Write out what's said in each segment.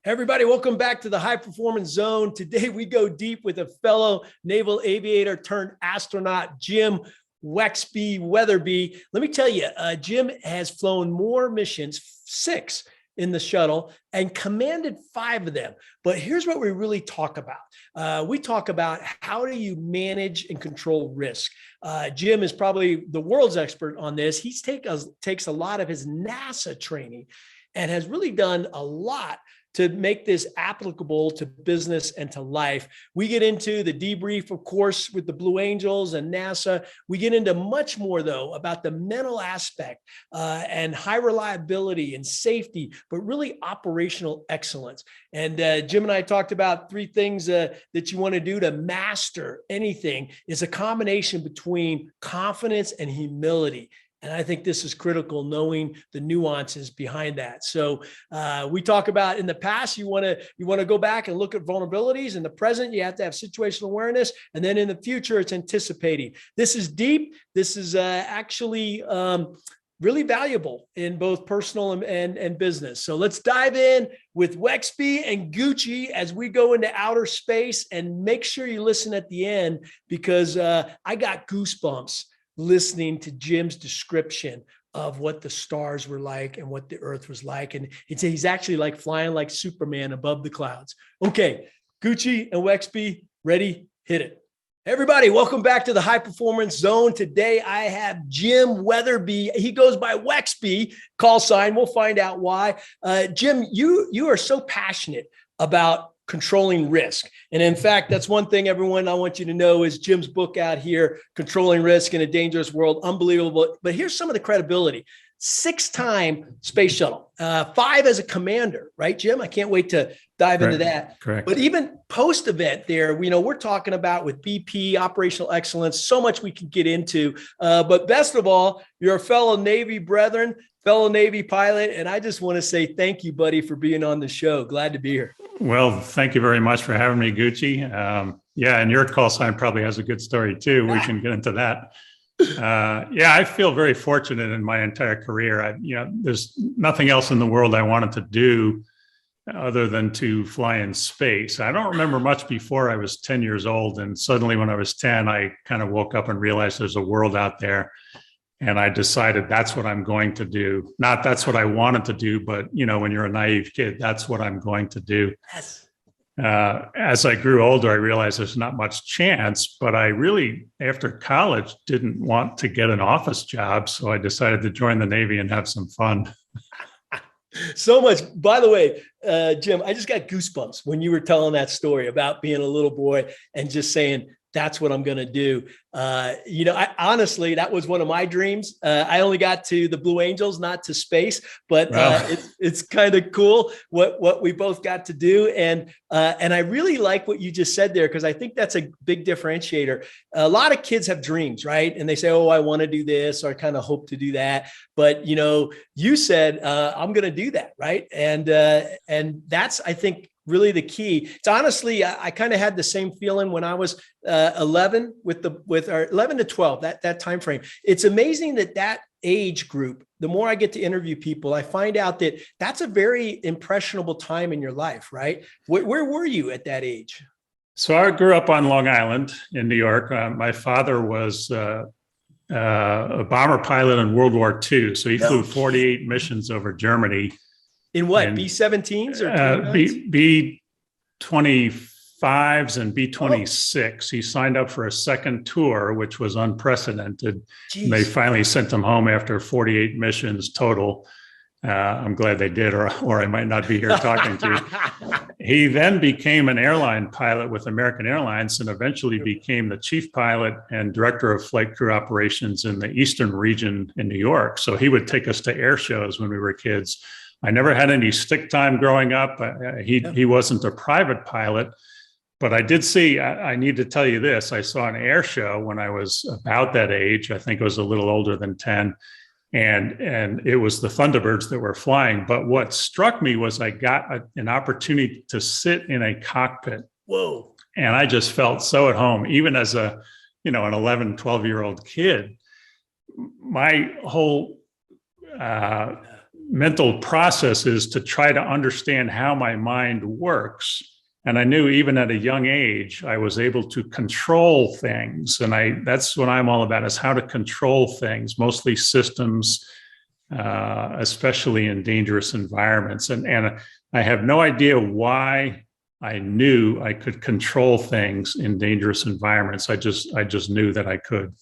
Everybody, welcome back to the High Performance Zone. Today we go deep with a fellow naval aviator turned astronaut, Jim Wetherbee. Let me tell you, Jim has flown more missions, 6 in the shuttle, and commanded 5 of them. But here's what we really talk about. We talk about how do you manage and control risk. Jim is probably the world's expert on this. He takes a lot of his NASA training and has really done a lot to make this applicable to business and to life. We get into the debrief, of course, with the Blue Angels and NASA. We get into much more, though, about the mental aspect and high reliability and safety, but really operational excellence. And Jim and I talked about 3 things that you want to do to master anything is a combination between confidence and humility. And I think this is critical, knowing the nuances behind that. So we talk about in the past, you want to go back and look at vulnerabilities. In the present, you have to have situational awareness. And then in the future, it's anticipating. This is deep. This is actually really valuable in both personal and business. So let's dive in with Wetherbee and Gucci as we go into outer space, and make sure you listen at the end, because I got goosebumps listening to Jim's description of what the stars were like and what the earth was like. And he's actually like flying like Superman above the clouds. Okay, Gucci and Wetherbee, ready, hit it. Everybody, welcome back to the High Performance Zone. Today, I have Jim Wetherbee. He goes by Wetherbee, call sign. We'll find out why. Jim, you are so passionate about controlling risk. And in fact, that's one thing, everyone, I want you to know is Jim's book out here, Controlling Risk in a Dangerous World. Unbelievable. But here's some of the credibility. 6-time space shuttle, 5 as a commander, right, Jim? I can't wait to dive into that. Correct. But even post-event there, we're talking about with BP, operational excellence, so much we can get into. But best of all, you're a fellow Navy brethren, fellow Navy pilot. And I just want to say thank you, buddy, for being on the show. Glad to be here. Well, thank you very much for having me, Gucci. Yeah, and your call sign probably has a good story too. We can get into that. Yeah, I feel very fortunate in my entire career. There's nothing else in the world I wanted to do other than to fly in space. I don't remember much before I was 10 years old. And suddenly when I was 10, I kind of woke up and realized there's a world out there. And I decided that's what I'm going to do. Not that's what I wanted to do, but when you're a naive kid, that's what I'm going to do. Yes. As I grew older, I realized there's not much chance, but I really, after college, didn't want to get an office job. So I decided to join the Navy and have some fun. So much. By the way, Jim, I just got goosebumps when you were telling that story about being a little boy and just saying, that's what I'm going to do. Honestly, that was one of my dreams. I only got to the Blue Angels, not to space, but it's kind of cool what we both got to do. And I really like what you just said there, because I think that's a big differentiator. A lot of kids have dreams, right? And they say, oh, I want to do this, or I kind of hope to do that. But, you said, I'm going to do that, right? And that's, I think, really the key. It's honestly, I kind of had the same feeling when I was 11 with our 11 to 12, that time frame. It's amazing that age group, the more I get to interview people, I find out that that's a very impressionable time in your life, right? Where were you at that age? So I grew up on Long Island in New York. My father was a bomber pilot in World War II. So he flew 48 missions over Germany. In what, B-17s or B-25s and B-26. He signed up for a second tour, which was unprecedented. They finally sent him home after 48 missions total. I'm glad they did, or I might not be here talking to you. He then became an airline pilot with American Airlines and eventually became the chief pilot and director of flight crew operations in the Eastern region in New York. So he would take us to air shows when we were kids. I never had any stick time growing up. He wasn't a private pilot, but I did see, I need to tell you this, I saw an air show when I was about that age. I think I was a little older than 10. And it was the Thunderbirds that were flying. But what struck me was I got an opportunity to sit in a cockpit. Whoa. And I just felt so at home, even as an 11, 12-year-old kid. My whole mental process is to try to understand how my mind works. And I knew even at a young age, I was able to control things. And that's what I'm all about, is how to control things, mostly systems, especially in dangerous environments. And I have no idea why I knew I could control things in dangerous environments. I just knew that I could.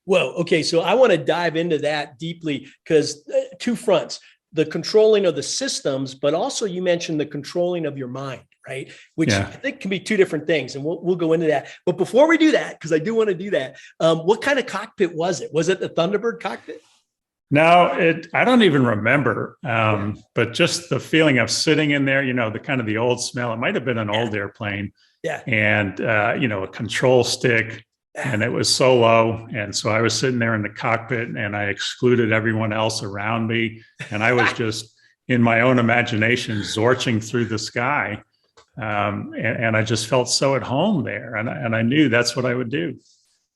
Well, okay. So I want to dive into that deeply, because two fronts: the controlling of the systems, but also you mentioned the controlling of your mind, right? Which I think can be two different things. And we'll go into that. But before we do that, because I do want to do that, what kind of cockpit was it? Was it the Thunderbird cockpit? No, I don't even remember. But just the feeling of sitting in there, the kind of the old smell. It might have been an old airplane. Yeah. And, a control stick. And it was so low. And so I was sitting there in the cockpit and I excluded everyone else around me. And I was just in my own imagination, zorching through the sky. And I just felt so at home there. And I knew that's what I would do.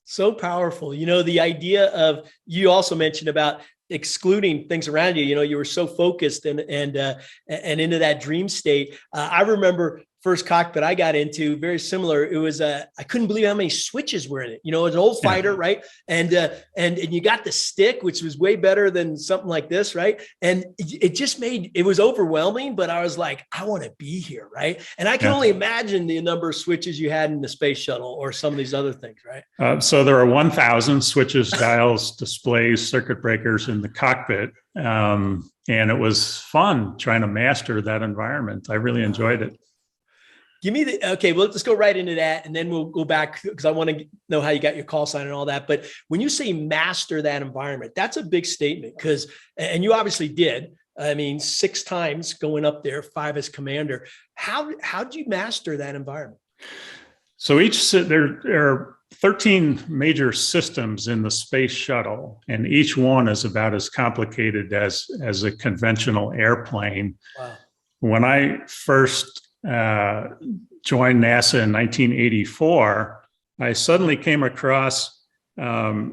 So powerful. The idea of, you also mentioned about excluding things around you. You were so focused and into that dream state. I remember first cockpit I got into, very similar. It was I couldn't believe how many switches were in it. It was an old fighter, right? And you got the stick, which was way better than something like this, right? And it just it was overwhelming, but I was like, I want to be here, right? And I can only imagine the number of switches you had in the space shuttle or some of these other things, right? So there are 1,000 switches, dials, displays, circuit breakers in the cockpit. And it was fun trying to master that environment. I really enjoyed it. Give me okay, well, let's go right into that. And then we'll go back, because I want to know how you got your call sign and all that. But when you say master that environment, that's a big statement, and you obviously did. 6 times going up there, 5 as commander. How'd you master that environment? So there are 13 major systems in the space shuttle, and each one is about as complicated as a conventional airplane. Wow. When I first joined NASA in 1984, I suddenly came across a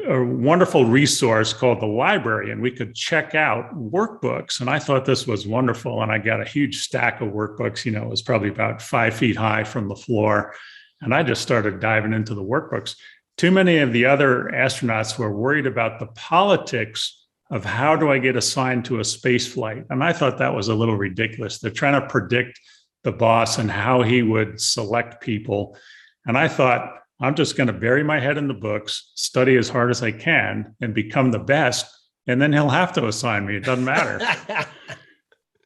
wonderful resource called the library, and we could check out workbooks. And I thought this was wonderful. And I got a huge stack of workbooks. It was probably about 5 feet high from the floor. And I just started diving into the workbooks. Too many of the other astronauts were worried about the politics of how do I get assigned to a space flight? And I thought that was a little ridiculous. They're trying to predict the boss and how he would select people. And I thought, I'm just going to bury my head in the books, study as hard as I can, and become the best. And then he'll have to assign me. It doesn't matter.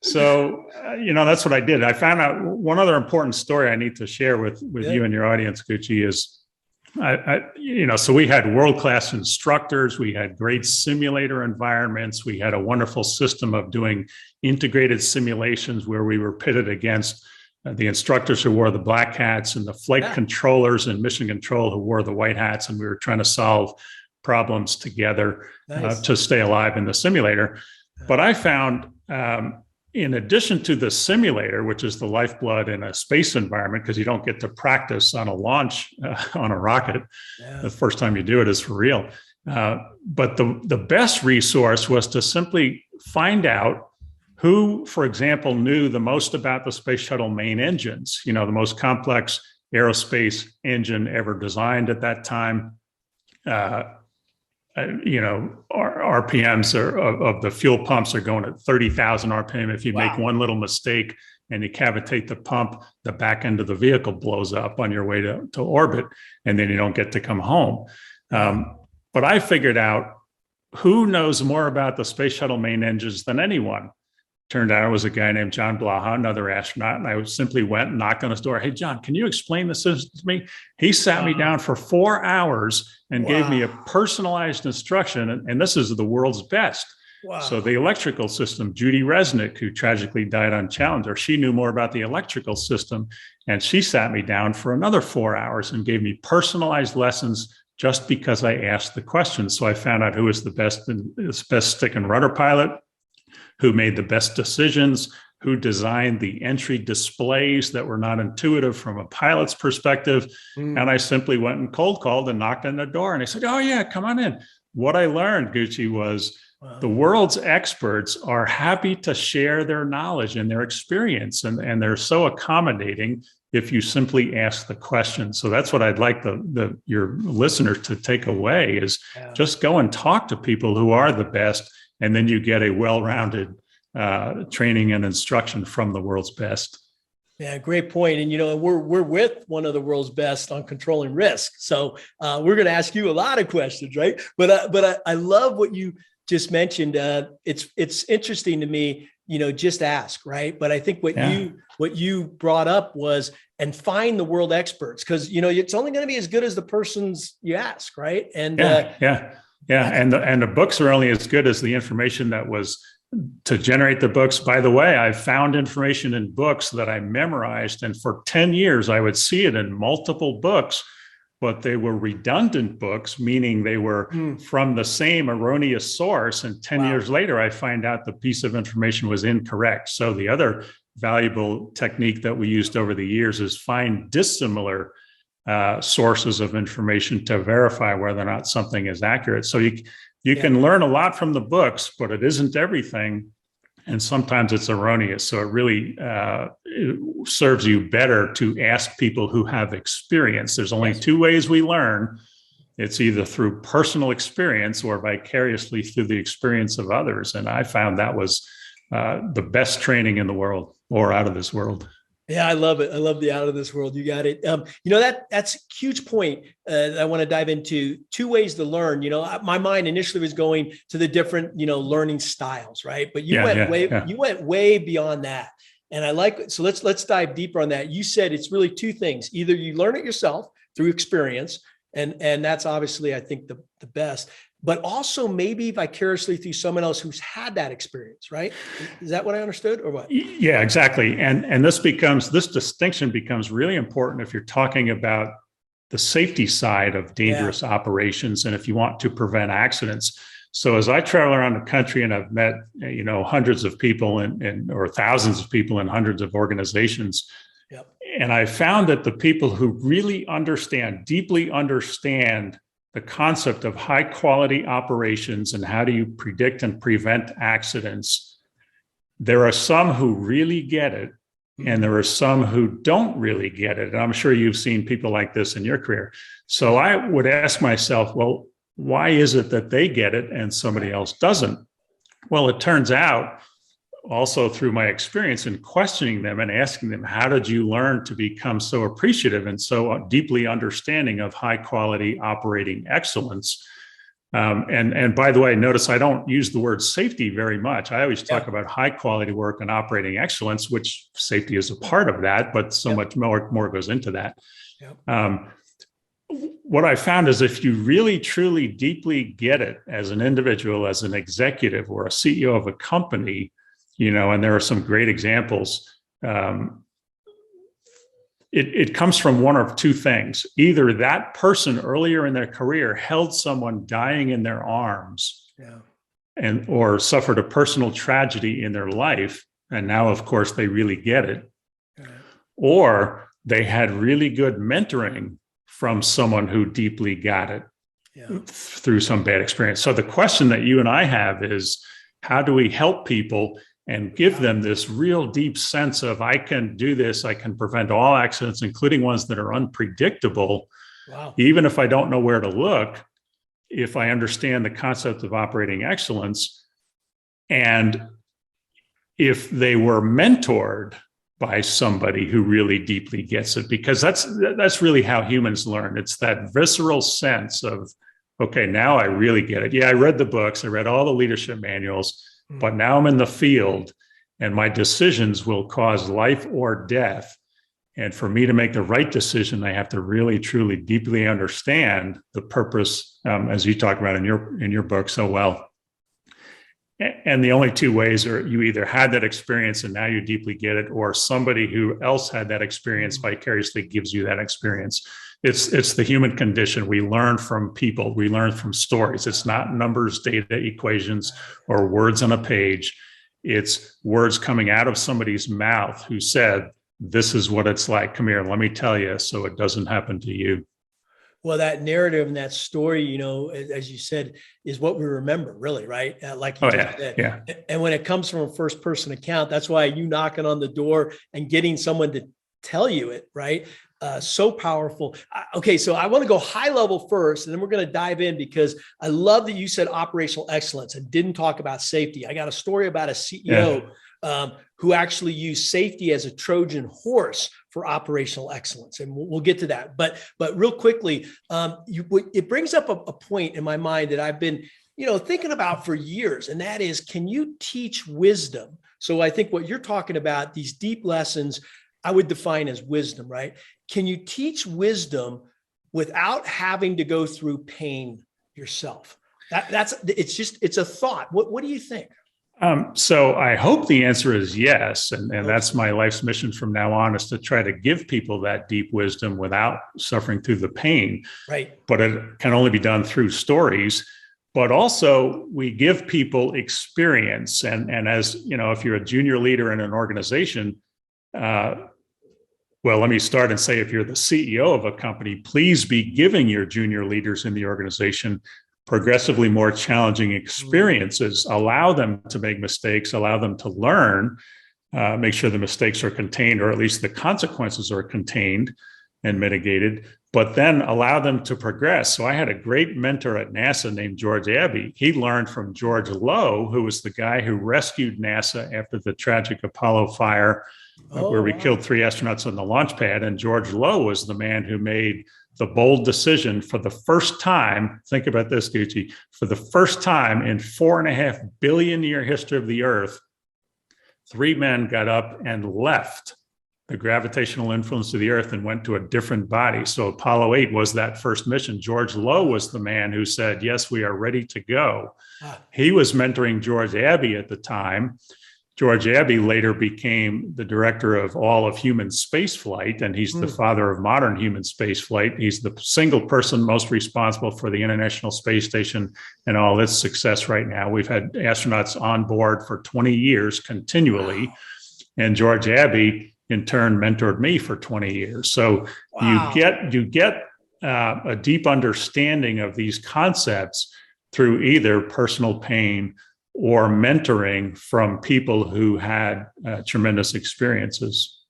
So, that's what I did. I found out one other important story I need to share with you and your audience, Gucci, is so we had world-class instructors, we had great simulator environments, we had a wonderful system of doing integrated simulations where we were pitted against the instructors who wore the black hats and the flight controllers and mission control who wore the white hats, and we were trying to solve problems together to stay alive in the simulator. But I found, in addition to the simulator, which is the lifeblood in a space environment, because you don't get to practice on a launch on a rocket. The first time you do it is for real. But the best resource was to simply find out who, for example, knew the most about the space shuttle main engines, the most complex aerospace engine ever designed at that time. RPMs of the fuel pumps are going at 30,000 RPM. If you make one little mistake and you cavitate the pump, the back end of the vehicle blows up on your way to orbit, and then you don't get to come home. But I figured out who knows more about the space shuttle main engines than anyone. Turned out it was a guy named John Blaha, another astronaut. And I simply went and knocked on his door. Hey, John, can you explain this to me? He sat me down for 4 hours and gave me a personalized instruction. And this is the world's best. Wow. So the electrical system, Judy Resnick, who tragically died on Challenger, she knew more about the electrical system. And she sat me down for another 4 hours and gave me personalized lessons just because I asked the questions. So I found out who was the best stick and rudder pilot, who made the best decisions, who designed the entry displays that were not intuitive from a pilot's perspective. And I simply went and cold called and knocked on the door. And they said, oh, yeah, come on in. What I learned, Gucci, was Wow. The world's experts are happy to share their knowledge and their experience, and they're so accommodating if you simply ask the question. So that's what I'd like your listeners to take away is just go and talk to people who are the best, and then you get a well-rounded training and instruction from the world's best. Yeah, great point. And, we're with one of the world's best on controlling risk. So we're going to ask you a lot of questions, right? But I love what you just mentioned. It's interesting to me, just ask, right? But I think what you brought up was, and find the world experts, because, it's only going to be as good as the persons you ask, right? And And the books are only as good as the information that was to generate the books. By the way, I found information in books that I memorized, and for 10 years, I would see it in multiple books, but they were redundant books, meaning they were from the same erroneous source. And 10 years later, I find out the piece of information was incorrect. So the other valuable technique that we used over the years is find dissimilar sources of information to verify whether or not something is accurate. So you can learn a lot from the books, but it isn't everything. And sometimes it's erroneous. So it really it serves you better to ask people who have experience. There's only two ways we learn. It's either through personal experience or vicariously through the experience of others. And I found that was the best training in the world, or out of this world. Yeah, I love it. I love the out of this world. You got it. That's a huge point that I want to dive into. Two ways to learn. My mind initially was going to the different, learning styles, right? But you went way beyond that. And I like it. So let's dive deeper on that. You said it's really two things. Either you learn it yourself through experience, and that's obviously, I think, the best, but also maybe vicariously through someone else who's had that experience, right? Is that what I understood, or what? Yeah, exactly. And this distinction becomes really important if you're talking about the safety side of dangerous operations, and if you want to prevent accidents. So as I travel around the country, and I've met, hundreds of people or thousands of people in hundreds of organizations, and I found that the people who really deeply understand the concept of high quality operations and how do you predict and prevent accidents, there are some who really get it, and there are some who don't really get it. And I'm sure you've seen people like this in your career. So I would ask myself, well, why is it that they get it and somebody else doesn't? Well, it turns out, also through my experience in questioning them and asking them, how did you learn to become so appreciative and so deeply understanding of high quality operating excellence? And by the way, notice I don't use the word safety very much. I always talk about high quality work and operating excellence, which safety is a part of that, but so much more goes into that. What I found is if you really, truly, deeply get it as an individual, as an executive or a CEO of a company, and there are some great examples, it comes from one of two things. Either that person earlier in their career held someone dying in their arms or suffered a personal tragedy in their life, and now, of course, they really get it. Or they had really good mentoring from someone who deeply got it through some bad experience. So the question that you and I have is, how do we help people and give them this real deep sense of, I can do this, I can prevent all accidents, including ones that are unpredictable, even if I don't know where to look, if I understand the concept of operating excellence, and if they were mentored by somebody who really deeply gets it, because that's really how humans learn. It's that visceral sense of, okay, now I really get it. Yeah, I read the books, I read all the leadership manuals, but now I'm in the field and my decisions will cause life or death. And for me to make the right decision, I have to really, truly, deeply understand the purpose, as you talk about in your book so well. And the only two ways are you either had that experience and now you deeply get it, or somebody who else had that experience vicariously gives you that experience. It's the human condition. We learn from people. We learn from stories. It's not numbers, data, equations, or words on a page. It's words coming out of somebody's mouth who said, this is what it's like. Come here, let me tell you, so it doesn't happen to you. Well, that narrative and that story, as you said, is what we remember, really, right? Like you just said. Yeah. And when it comes from a first person account, that's why you knocking on the door and getting someone to tell you it, right? So powerful. Okay, so I want to go high level first, and then we're going to dive in, because I love that you said operational excellence and didn't talk about safety. I got a story about a CEO who actually used safety as a Trojan horse for operational excellence, and we'll get to that. But real quickly, it brings up a point in my mind that I've been thinking about for years, and that is, can you teach wisdom? So I think what you're talking about, these deep lessons, I would define as wisdom, right? Can you teach wisdom without having to go through pain yourself? It's a thought. What do you think? So I hope the answer is yes. And that's my life's mission from now on, is to try to give people that deep wisdom without suffering through the pain. Right. But it can only be done through stories. But also we give people experience. And as if you're a junior leader in an organization, well, let me start and say, if you're the CEO of a company, please be giving your junior leaders in the organization progressively more challenging experiences. Allow them to make mistakes, allow them to learn, make sure the mistakes are contained, or at least the consequences are contained and mitigated, but then allow them to progress. So I had a great mentor at NASA named George Abbey. He learned from George Low, who was the guy who rescued NASA after the tragic Apollo fire, where we killed 3 astronauts on the launch pad. And George Low was the man who made the bold decision for the first time. Think about this, Gucci. For the first time in 4.5 billion year history of the Earth, 3 men got up and left the gravitational influence of the Earth and went to a different body. So Apollo 8 was that first mission. George Low was the man who said, yes, we are ready to go. He was mentoring George Abbey at the time. George Abbey later became the director of all of human spaceflight, and he's the father of modern human spaceflight. He's the single person most responsible for the International Space Station and all its success right now. We've had astronauts on board for 20 years continually, and George Abbey in turn mentored me for 20 years. So you get a deep understanding of these concepts through either personal pain or mentoring from people who had tremendous experiences.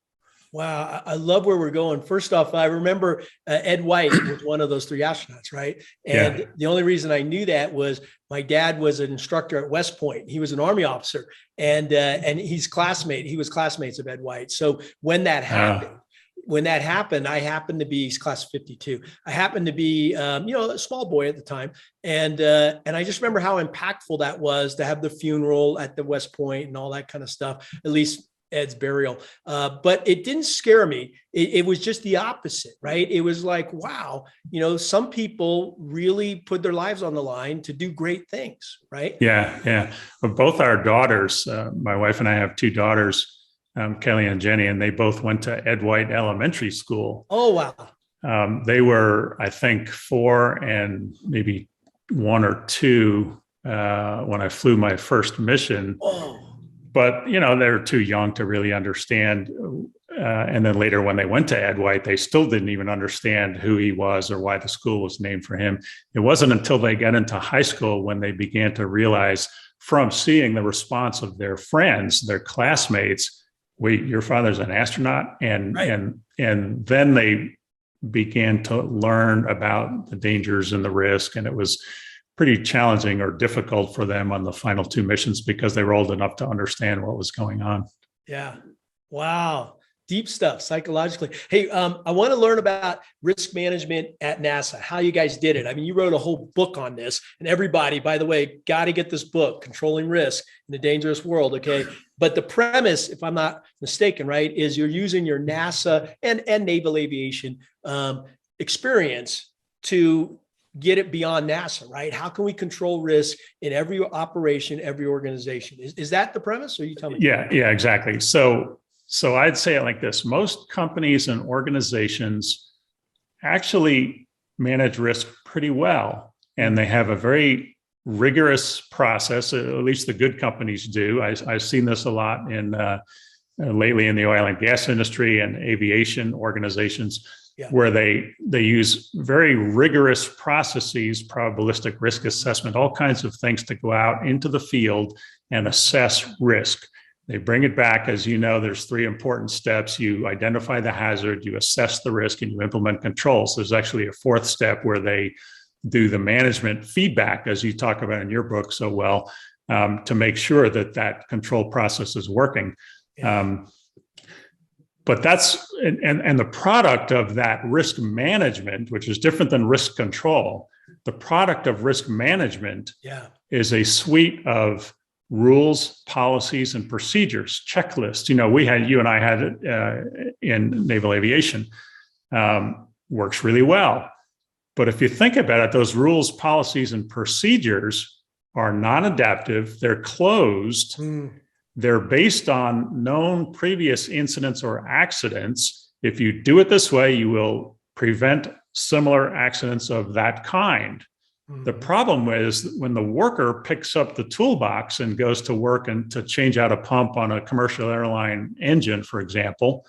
Wow, I love where we're going. First off, I remember Ed White was one of those 3 astronauts, right? And the only reason I knew that was my dad was an instructor at West Point. He was an Army officer, and he was classmates of Ed White. So when that happened, I happened to be, he's class 52. I happened to be, a small boy at the time. And I just remember how impactful that was to have the funeral at the West Point and all that kind of stuff, at least Ed's burial. But it didn't scare me. It was just the opposite, right? It was like, wow, some people really put their lives on the line to do great things, right? Yeah. Well, both our daughters, my wife and I have 2 daughters, Kelly and Jenny, and they both went to Ed White Elementary School. Oh, wow. They were, I think, 4 and maybe 1 or 2 when I flew my first mission. Oh. But, they're too young to really understand. And then later when they went to Ed White, they still didn't even understand who he was or why the school was named for him. It wasn't until they got into high school when they began to realize, from seeing the response of their friends, their classmates, wait, your father's an astronaut? And then they began to learn about the dangers and the risk. And it was pretty challenging or difficult for them on the final 2 missions because they were old enough to understand what was going on. Yeah. Wow. Deep stuff psychologically. Hey, I want to learn about risk management at NASA, how you guys did it. I mean, you wrote a whole book on this, and everybody, by the way, got to get this book, Controlling Risk in a Dangerous World. Okay. But the premise, if I'm not mistaken, right, is you're using your NASA and naval aviation experience to get it beyond NASA, right? How can we control risk in every operation, every organization? Is that the premise, or you tell me? Yeah, exactly. So I'd say it like this. Most companies and organizations actually manage risk pretty well, and they have a very rigorous process. At least the good companies do. I've seen this a lot in lately in the oil and gas industry and aviation organizations. where they use very rigorous processes, probabilistic risk assessment, all kinds of things to go out into the field and assess risk. They bring it back. As you know, there's 3 important steps. You identify the hazard, you assess the risk, and you implement controls. There's actually a 4th step where they do the management feedback, as you talk about in your book so well, to make sure that that control process is working. But that's, and the product of that risk management, which is different than risk control, the product of risk management is a suite of rules, policies, and procedures, checklists. You know, you and I had it in naval aviation, works really well. But if you think about it, those rules, policies, and procedures are non-adaptive, they're closed, they're based on known previous incidents or accidents. If you do it this way, you will prevent similar accidents of that kind. The problem is when the worker picks up the toolbox and goes to work and to change out a pump on a commercial airline engine, for example,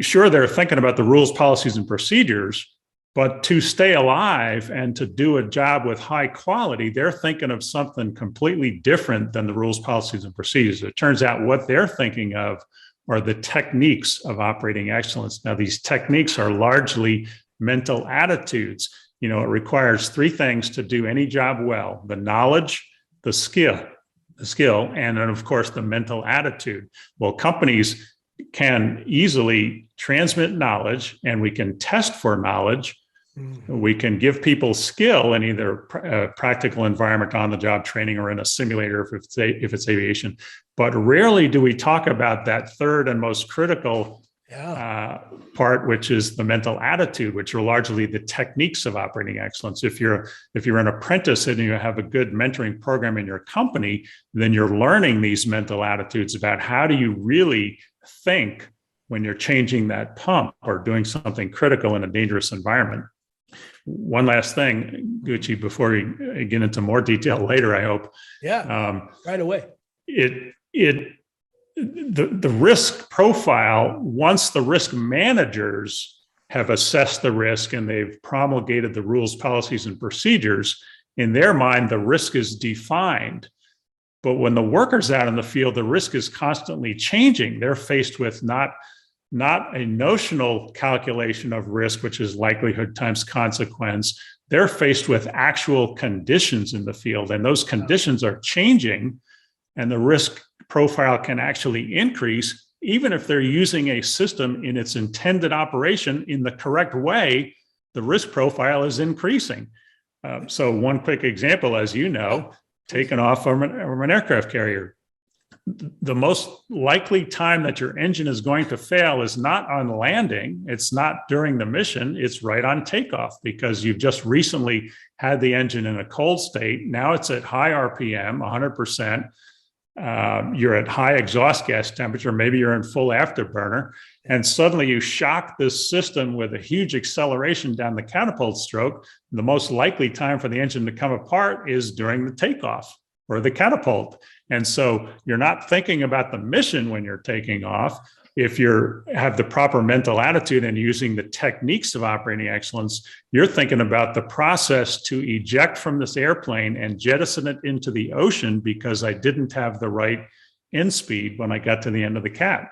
sure, they're thinking about the rules, policies, and procedures, but to stay alive and to do a job with high quality, they're thinking of something completely different than the rules, policies, and procedures. It turns out what they're thinking of are the techniques of operating excellence. Now, these techniques are largely mental attitudes. You know, it requires 3 things to do any job well: the knowledge, the skill, and then, of course, the mental attitude. Well, companies can easily transmit knowledge, and we can test for knowledge. We can give people skill in either a practical environment, on the job training, or in a simulator if it's aviation. But rarely do we talk about that 3rd and most critical part, which is the mental attitude, which are largely the techniques of operating excellence. If you're an apprentice and you have a good mentoring program in your company, then you're learning these mental attitudes about how do you really think when you're changing that pump or doing something critical in a dangerous environment. One last thing, Gucci, before we get into more detail later, I hope. Right away. The risk profile, once the risk managers have assessed the risk and they've promulgated the rules, policies, and procedures, in their mind, the risk is defined. But when the worker's out in the field, the risk is constantly changing. They're faced with not a notional calculation of risk, which is likelihood times consequence. They're faced with actual conditions in the field, and those conditions are changing, and the risk profile can actually increase even if they're using a system in its intended operation in the correct way. The risk profile is increasing. So one quick example, as you know, taking off from an aircraft carrier. The most likely time that your engine is going to fail is not on landing. It's not during the mission. It's right on takeoff, because you've just recently had the engine in a cold state. Now it's at high RPM, 100%. You're at high exhaust gas temperature. Maybe you're in full afterburner. And suddenly you shock this system with a huge acceleration down the catapult stroke. The most likely time for the engine to come apart is during the takeoff or the catapult. And so you're not thinking about the mission when you're taking off. If you have the proper mental attitude and using the techniques of operating excellence, you're thinking about the process to eject from this airplane and jettison it into the ocean because I didn't have the right end speed when I got to the end of the cat.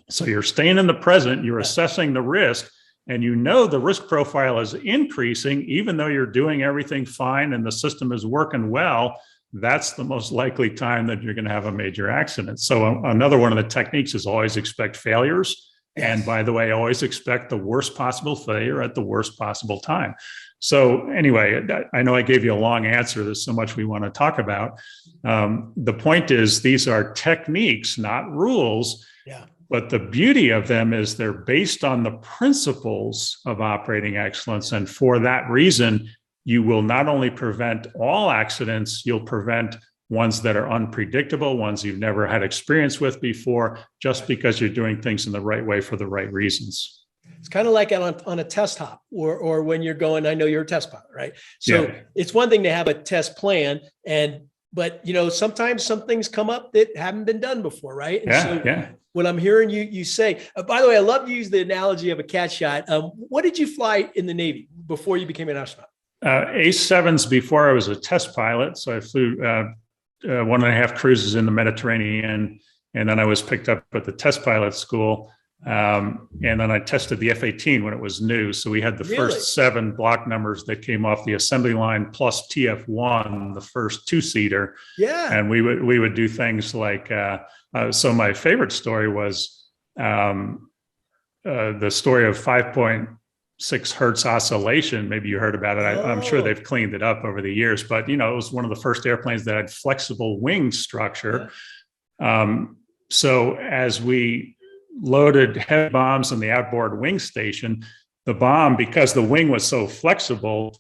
So you're staying in the present, you're assessing the risk, and you know the risk profile is increasing, even though you're doing everything fine and the system is working well. That's the most likely time that you're going to have a major accident. So another one of the techniques is always expect failures. Yes. And by the way, always expect the worst possible failure at the worst possible time. So anyway, I know I gave you a long answer. There's so much we want to talk about. The point is, these are techniques, not rules. Yeah. But the beauty of them is they're based on the principles of operating excellence. And for that reason, you will not only prevent all accidents, you'll prevent ones that are unpredictable, ones you've never had experience with before, just because you're doing things in the right way for the right reasons. It's kind of like on a test hop or when you're going, I know you're a test pilot, right? So It's one thing to have a test plan and but sometimes some things come up that haven't been done before, right? And Yeah. What I'm hearing you say, by the way, I love to use the analogy of a cat shot. What did you fly in the Navy before you became an astronaut? A7s before I was a test pilot. So I flew 1.5 cruises in the Mediterranean, and then I was picked up at the test pilot school. And then I tested the F-18 when it was new. So we had the first 7 block numbers that came off the assembly line plus TF1, the first 2-seater. Yeah. And we would do things like, so my favorite story was the story of 5.6 Hertz Oscillation. Maybe you heard about it. I'm sure they've cleaned it up over the years, but it was one of the first airplanes that had flexible wing structure. Yeah. So as we loaded heavy bombs in the outboard wing station, the bomb, because the wing was so flexible,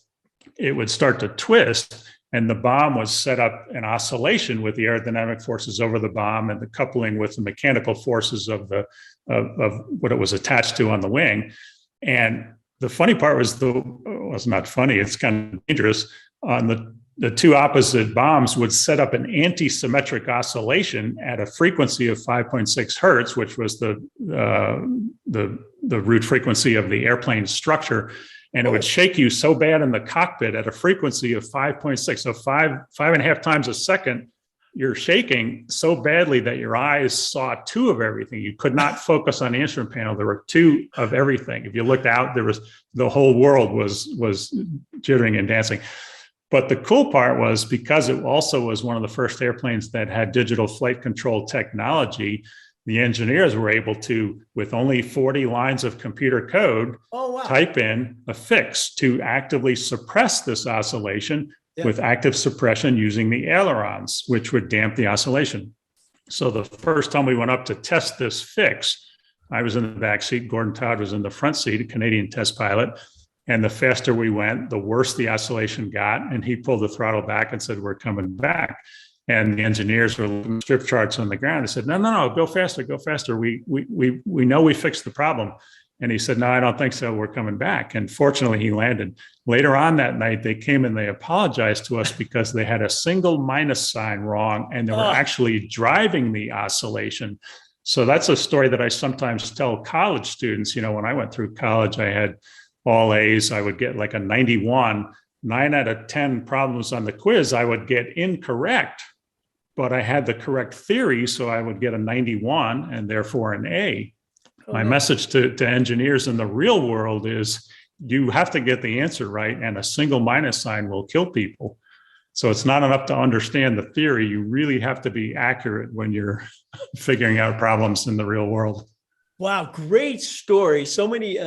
it would start to twist, and the bomb was set up an oscillation with the aerodynamic forces over the bomb and the coupling with the mechanical forces of what it was attached to on the wing. And the funny part was, it's not funny, it's kind of dangerous. On the 2 opposite bombs would set up an anti-symmetric oscillation at a frequency of 5.6 hertz, which was the root frequency of the airplane structure. And it would shake you so bad in the cockpit at a frequency of 5.6. So 5.5 times a second, you're shaking so badly that your eyes saw 2 of everything. You could not focus on the instrument panel. There were 2 of everything. If you looked out, the whole world was jittering and dancing. But the cool part was, because it also was one of the first airplanes that had digital flight control technology, the engineers were able to, with only 40 lines of computer code, type in a fix to actively suppress this oscillation with active suppression using the ailerons, which would damp the oscillation. So the first time we went up to test this fix, I was in the back seat, Gordon Todd was in the front seat, a Canadian test pilot. And the faster we went, the worse the oscillation got. And he pulled the throttle back and said, "We're coming back." And the engineers were looking at strip charts on the ground. He said, no, go faster, go faster. We know we fixed the problem. And he said, "No, I don't think so. We're coming back." And fortunately, he landed. Later on that night, they came and they apologized to us because they had a single minus sign wrong, and they were actually driving the oscillation. So that's a story that I sometimes tell college students. When I went through college, I had all A's. I would get like a 91. 9 out of 10 problems on the quiz I would get incorrect, but I had the correct theory, so I would get a 91 and therefore an A. My message to engineers in the real world is, you have to get the answer right, and a single minus sign will kill people. So it's not enough to understand the theory. You really have to be accurate when you're figuring out problems in the real world. Wow, great story. So many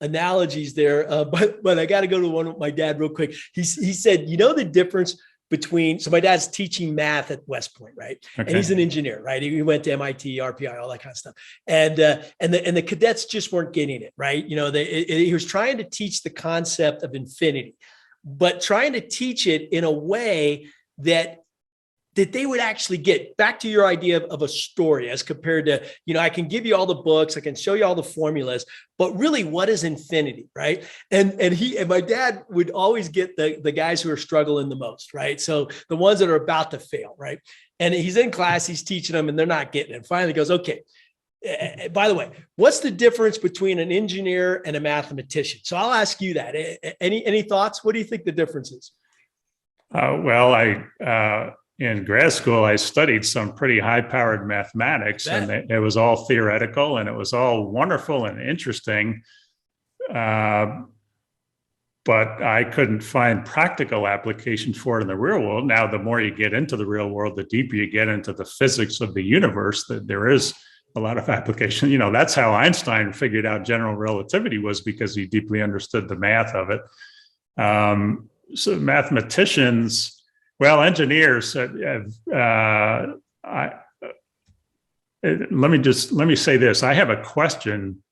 analogies there. But I got to go to one with my dad real quick. He said, the difference between, so my dad's teaching math at West Point, right? Okay. And he's an engineer, right? He went to MIT, RPI, all that kind of stuff. And the cadets just weren't getting it, right? He was trying to teach the concept of infinity, but trying to teach it in a way that they would actually get. Back to your idea of a story, as compared to, I can give you all the books, I can show you all the formulas, but really, what is infinity, right? And my dad would always get the guys who are struggling the most, right? So the ones that are about to fail, right? And he's in class, he's teaching them, and they're not getting it. Finally, he goes, "Okay, by the way, what's the difference between an engineer and a mathematician?" So I'll ask you that. Any thoughts? What do you think the difference is? In grad school, I studied some pretty high-powered mathematics, and it was all theoretical, and it was all wonderful and interesting. But I couldn't find practical application for it in the real world. Now, the more you get into the real world, the deeper you get into the physics of the universe, that there is a lot of application. That's how Einstein figured out general relativity, was because he deeply understood the math of it. So mathematicians, engineers, let me say this. I have a question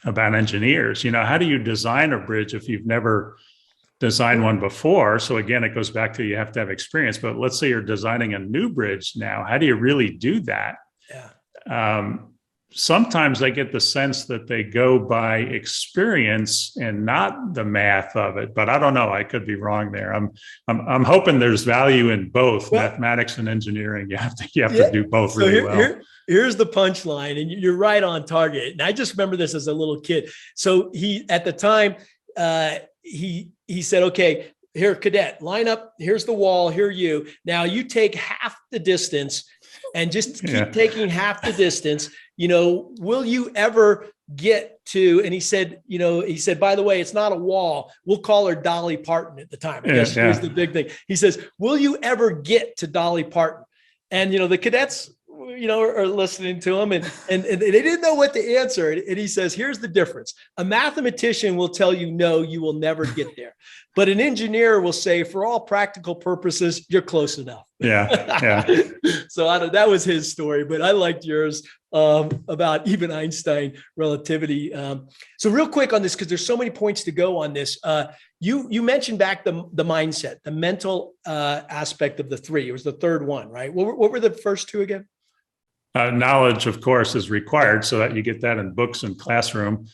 about engineers. How do you design a bridge if you've never designed one before? So again, it goes back to, you have to have experience, but let's say you're designing a new bridge now. How do you really do that? sometimes I get the sense that they go by experience and not the math of it, but I don't know. I could be wrong there. I'm hoping there's value in both mathematics and engineering. You have to do both really well. Here's the punchline, and you're right on target. And I just remember this as a little kid. So he, at the time, he said, okay, here, cadet, line up. Here's the wall. Here you. Now you take half the distance and just keep taking half the distance. Will you ever get to, and he said, by the way, it's not a wall. We'll call her Dolly Parton at the time. I guess she was the big thing. He says, will you ever get to Dolly Parton? And, the cadets, are listening to him and they didn't know what to answer. And he says, here's the difference. A mathematician will tell you, no, you will never get there. But an engineer will say, for all practical purposes, you're close enough. Yeah. So that was his story, but I liked yours about even Einstein relativity. So real quick on this, because there's so many points to go on this. You mentioned back the mindset, the mental aspect of the three. It was the third one, right? What were the first two again? Knowledge, of course, is required so that you get that in books and classroom.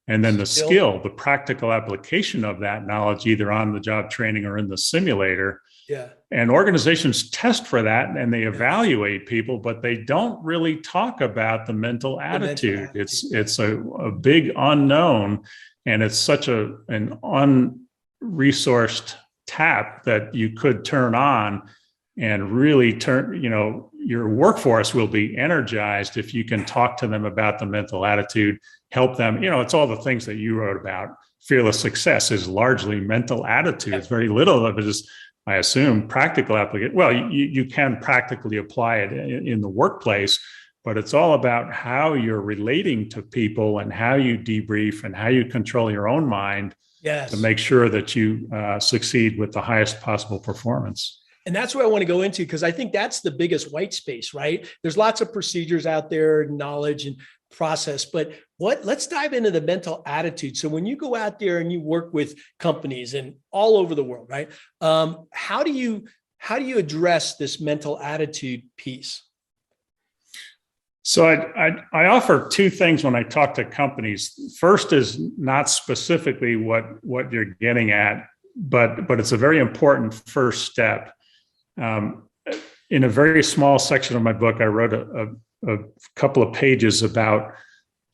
And then the skill, the practical application of that knowledge, either on the job training or in the simulator. Yeah. And organizations test for that and they evaluate people, but they don't really talk about the mental attitude. It's a big unknown, and it's such an unresourced tap that you could turn on and really turn, your workforce will be energized if you can talk to them about the mental attitude, help them. It's all the things that you wrote about. Fearless success is largely mental attitude. It's very little of it is, I assume, practical application. Well, you can practically apply it in the workplace, but it's all about how you're relating to people and how you debrief and how you control your own mind to make sure that you succeed with the highest possible performance. And that's what I want to go into, because I think that's the biggest white space, right? There's lots of procedures out there, knowledge and process, but let's dive into the mental attitude. So when you go out there and you work with companies and all over the world, right? How do you address this mental attitude piece? So I offer two things when I talk to companies. First is not specifically what you're getting at, but it's a very important first step. In a very small section of my book, I wrote a couple of pages about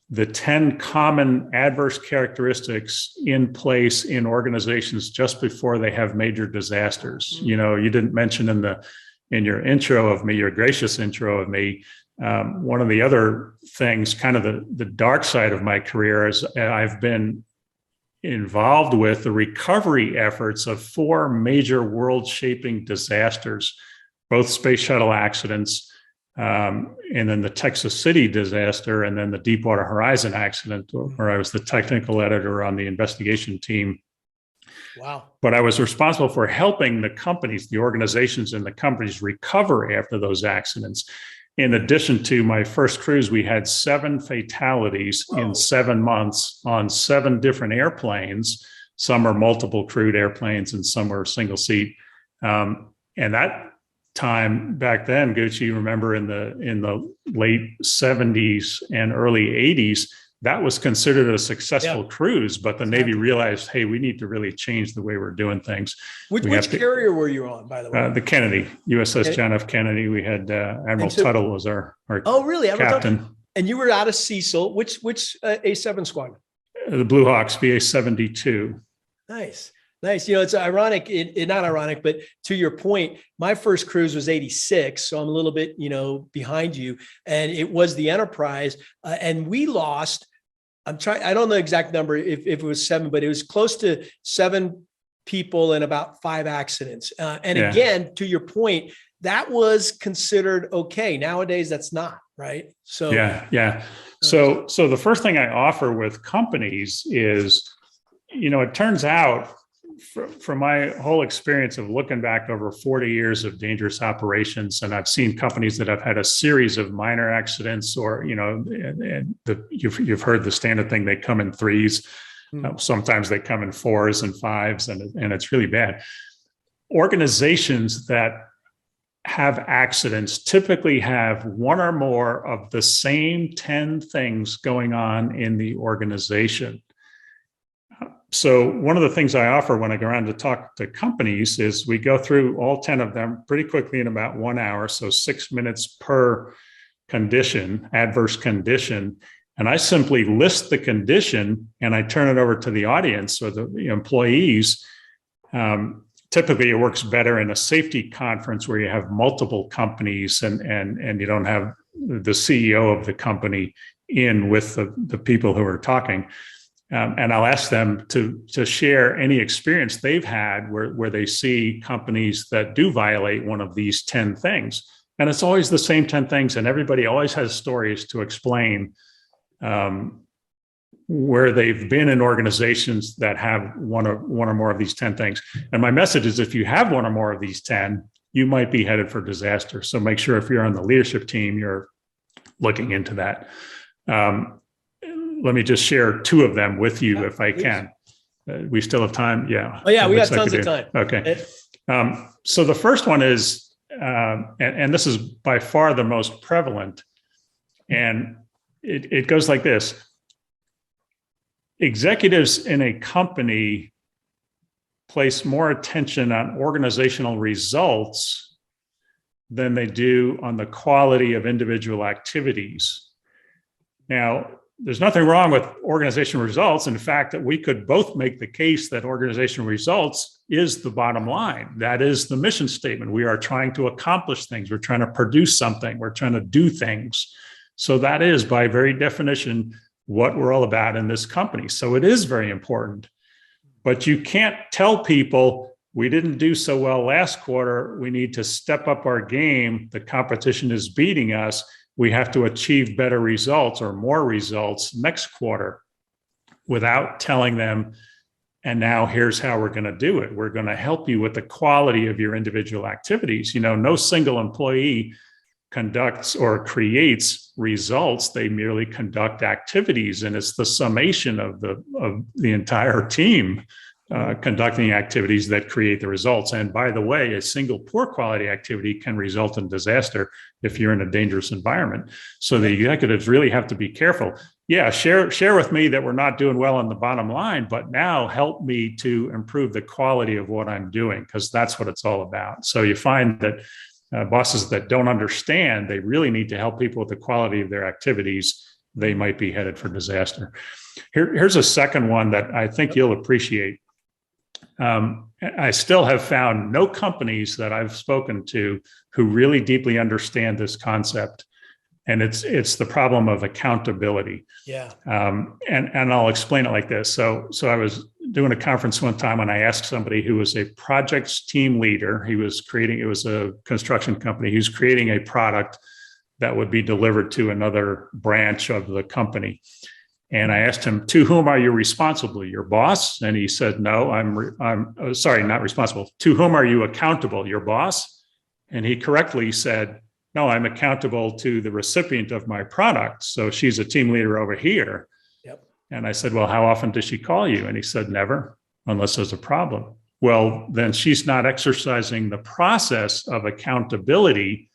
the 10 common adverse characteristics in place in organizations just before they have major disasters. You didn't mention in your intro of me, your gracious intro of me, one of the other things, kind of the dark side of my career, is I've been involved with the recovery efforts of 4 major world-shaping disasters, both space shuttle accidents, and then the Texas City disaster, and then the Deepwater Horizon accident, where I was the technical editor on the investigation team. Wow. But I was responsible for helping the companies, the organizations and the companies recover after those accidents. In addition to my first cruise, we had 7 fatalities in 7 months on 7 different airplanes. Some are multiple crewed airplanes and some were single seat. And that time back then, Gucci, you remember in the late 70s and early 80s, that was considered a successful cruise, but the Navy realized, hey, we need to really change the way we're doing things. Which carrier were you on, by the way? The Kennedy, USS John F. Kennedy. We had Admiral Tuttle was our captain. And you were out of Cecil. Which A7 squadron? The Blue Hawks, VA-72. Nice. It's ironic, not ironic, but to your point, my first cruise was 86. So I'm a little bit, behind you. And it was the Enterprise. And we lost, I don't know the exact number, if it was 7, but it was close to 7 people and about 5 accidents. Again, to your point, that was considered okay. Nowadays, that's not, right? So So the first thing I offer with companies is, it turns out, from my whole experience of looking back over 40 years of dangerous operations, and I've seen companies that have had a series of minor accidents, or you've heard the standard thing, they come in 3s. Sometimes they come in 4s and 5s, and it's really bad. Organizations that have accidents typically have one or more of the same 10 things going on in the organization. So one of the things I offer when I go around to talk to companies is we go through all 10 of them pretty quickly in about 1 hour, so 6 minutes per condition, adverse condition. And I simply list the condition and I turn it over to the audience or the employees. Typically, it works better in a safety conference where you have multiple companies and you don't have the CEO of the company in with the people who are talking. And I'll ask them to share any experience they've had where they see companies that do violate one of these 10 things. And it's always the same 10 things, and everybody always has stories to explain where they've been in organizations that have one or more of these 10 things. And my message is, if you have one or more of these 10, you might be headed for disaster. So make sure if you're on the leadership team, you're looking into that. Let me just share 2 of them with you, if I can. We still have time? Yeah. Oh, yeah, we got tons of time. Okay. So the first one is, and this is by far the most prevalent, and it goes like this. Executives in a company place more attention on organizational results than they do on the quality of individual activities. Now, there's nothing wrong with organizational results. In fact, that we could both make the case that organizational results is the bottom line. That is the mission statement. We are trying to accomplish things. We're trying to produce something. We're trying to do things. So that is, by very definition, what we're all about in this company. So it is very important. But you can't tell people, we didn't do so well last quarter, we need to step up our game, the competition is beating us, we have to achieve better results or more results next quarter, without telling them, and now here's how we're going to do it. We're going to help you with the quality of your individual activities. No single employee conducts or creates results. They merely conduct activities, and it's the summation of the entire team conducting activities that create the results. And by the way, a single poor quality activity can result in disaster if you're in a dangerous environment. So the executives really have to be careful. Yeah, share with me that we're not doing well on the bottom line, but now help me to improve the quality of what I'm doing, because that's what it's all about. So you find that bosses that don't understand they really need to help people with the quality of their activities, they might be headed for disaster. Here's a second one that I think you'll appreciate. I still have found no companies that I've spoken to who really deeply understand this concept. And it's the problem of accountability. Yeah. And I'll explain it like this. So I was doing a conference one time and I asked somebody who was a projects team leader. It was a construction company. He was creating a product that would be delivered to another branch of the company. And I asked him, to whom are you responsible? Your boss? And he said, no, I'm sorry, not responsible. To whom are you accountable? Your boss? And he correctly said, no, I'm accountable to the recipient of my product. So she's a team leader over here. Yep. And I said, well, how often does she call you? And he said, never, unless there's a problem. Well, then she's not exercising the process of accountability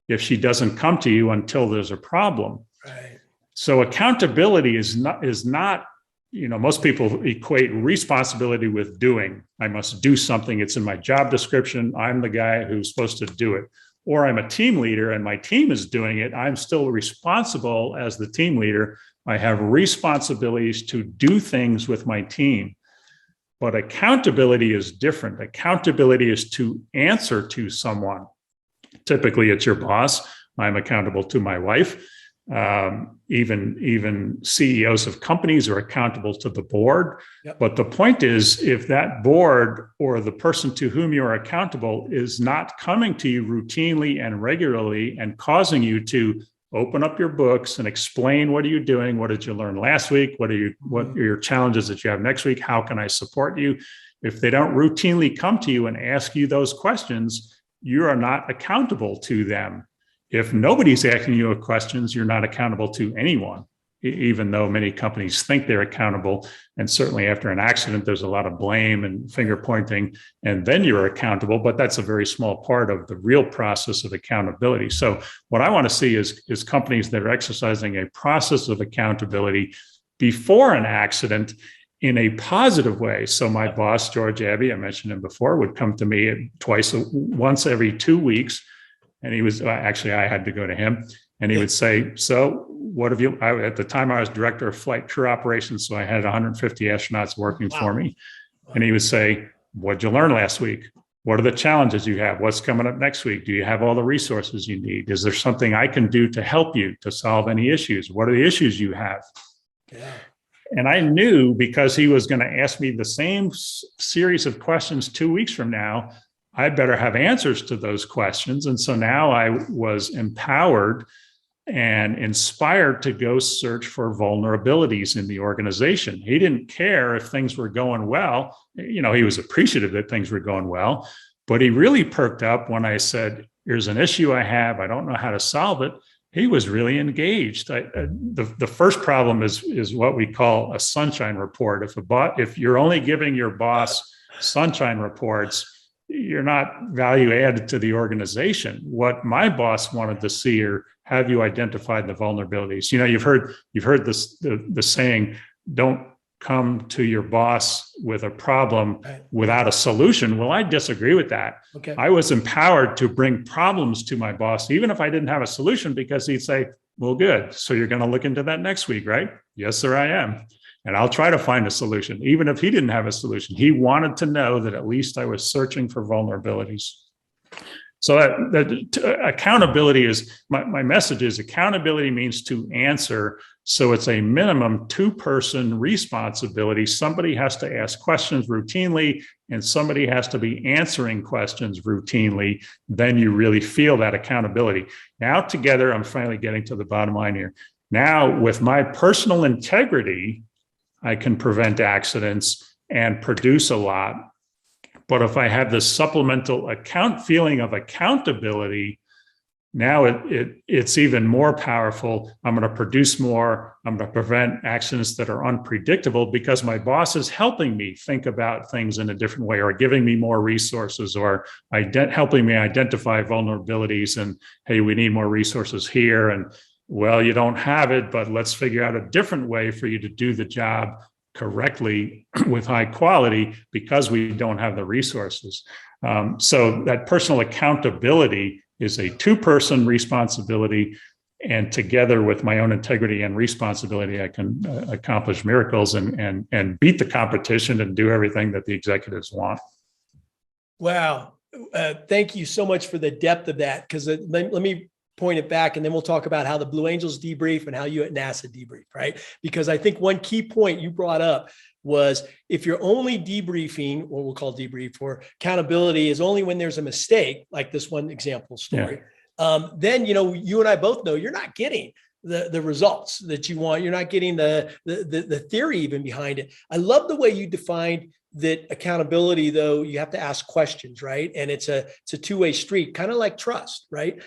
if she doesn't come to you until there's a problem. Right. So accountability is not, most people equate responsibility with doing. I must do something. It's in my job description. I'm the guy who's supposed to do it. Or I'm a team leader and my team is doing it. I'm still responsible as the team leader. I have responsibilities to do things with my team. But accountability is different. Accountability is to answer to someone. Typically, it's your boss. I'm accountable to my wife. Even CEOs of companies are accountable to the board. Yep. But the point is, if that board or the person to whom you are accountable is not coming to you routinely and regularly and causing you to open up your books and explain, what are you doing? What did you learn last week? What are your challenges that you have next week? How can I support you? If they don't routinely come to you and ask you those questions, you are not accountable to them. If nobody's asking you questions, you're not accountable to anyone. even though many companies think they're accountable. And certainly after an accident, there's a lot of blame and finger pointing, and then you're accountable, but that's a very small part of the real process of accountability. So what I want to see is companies that are exercising a process of accountability before an accident in a positive way. So my boss, George Abbey, I mentioned him before, would come to me once every 2 weeks. And he was, actually, I had to go to him. And he would say, so what have you, at the time I was director of flight crew operations, so I had 150 astronauts working for me. And he would say, what'd you learn last week? What are the challenges you have? What's coming up next week? Do you have all the resources you need? Is there something I can do to help you to solve any issues? What are the issues you have? Yeah. And I knew, because he was going to ask me the same series of questions 2 weeks from now, I better have answers to those questions. And so now I was empowered and inspired to go search for vulnerabilities in the organization. He didn't care if things were going well. He was appreciative that things were going well, but he really perked up when I said, here's an issue I have, I don't know how to solve it. He was really engaged. The first problem is what we call a sunshine report. If you're only giving your boss sunshine reports, you're not value added to the organization. What my boss wanted to see are, have you identified the vulnerabilities? You've heard this, the saying, don't come to your boss with a problem without a solution. Well, I disagree with that. Okay. I was empowered to bring problems to my boss, even if I didn't have a solution, because he'd say, well, good. So you're going to look into that next week, right? Yes, sir, I am. And I'll try to find a solution. Even if he didn't have a solution, he wanted to know that at least I was searching for vulnerabilities. So that accountability is, my message is, accountability means to answer. So it's a minimum 2-person responsibility. Somebody has to ask questions routinely, and somebody has to be answering questions routinely. Then you really feel that accountability. Now together, I'm finally getting to the bottom line here. Now with my personal integrity, I can prevent accidents and produce a lot. But if I have this supplemental feeling of accountability, now it's even more powerful. I'm going to produce more. I'm going to prevent accidents that are unpredictable because my boss is helping me think about things in a different way, or giving me more resources, or helping me identify vulnerabilities. And hey, we need more resources here. And well, you don't have it, but let's figure out a different way for you to do the job correctly with high quality because we don't have the resources. So that personal accountability is a 2-person responsibility. And together with my own integrity and responsibility, I can accomplish miracles and beat the competition and do everything that the executives want. Wow. Thank you so much for the depth of that. Because let me point it back, and then we'll talk about how the Blue Angels debrief and how you at NASA debrief, right? Because I think one key point you brought up was, if you're only debriefing, what we'll call debrief, or accountability is only when there's a mistake, like this one example story, then, you and I both know you're not getting the results that you want. You're not getting the theory even behind it. I love the way you defined that accountability, though. You have to ask questions, right? And it's a two-way street, kind of like trust, right?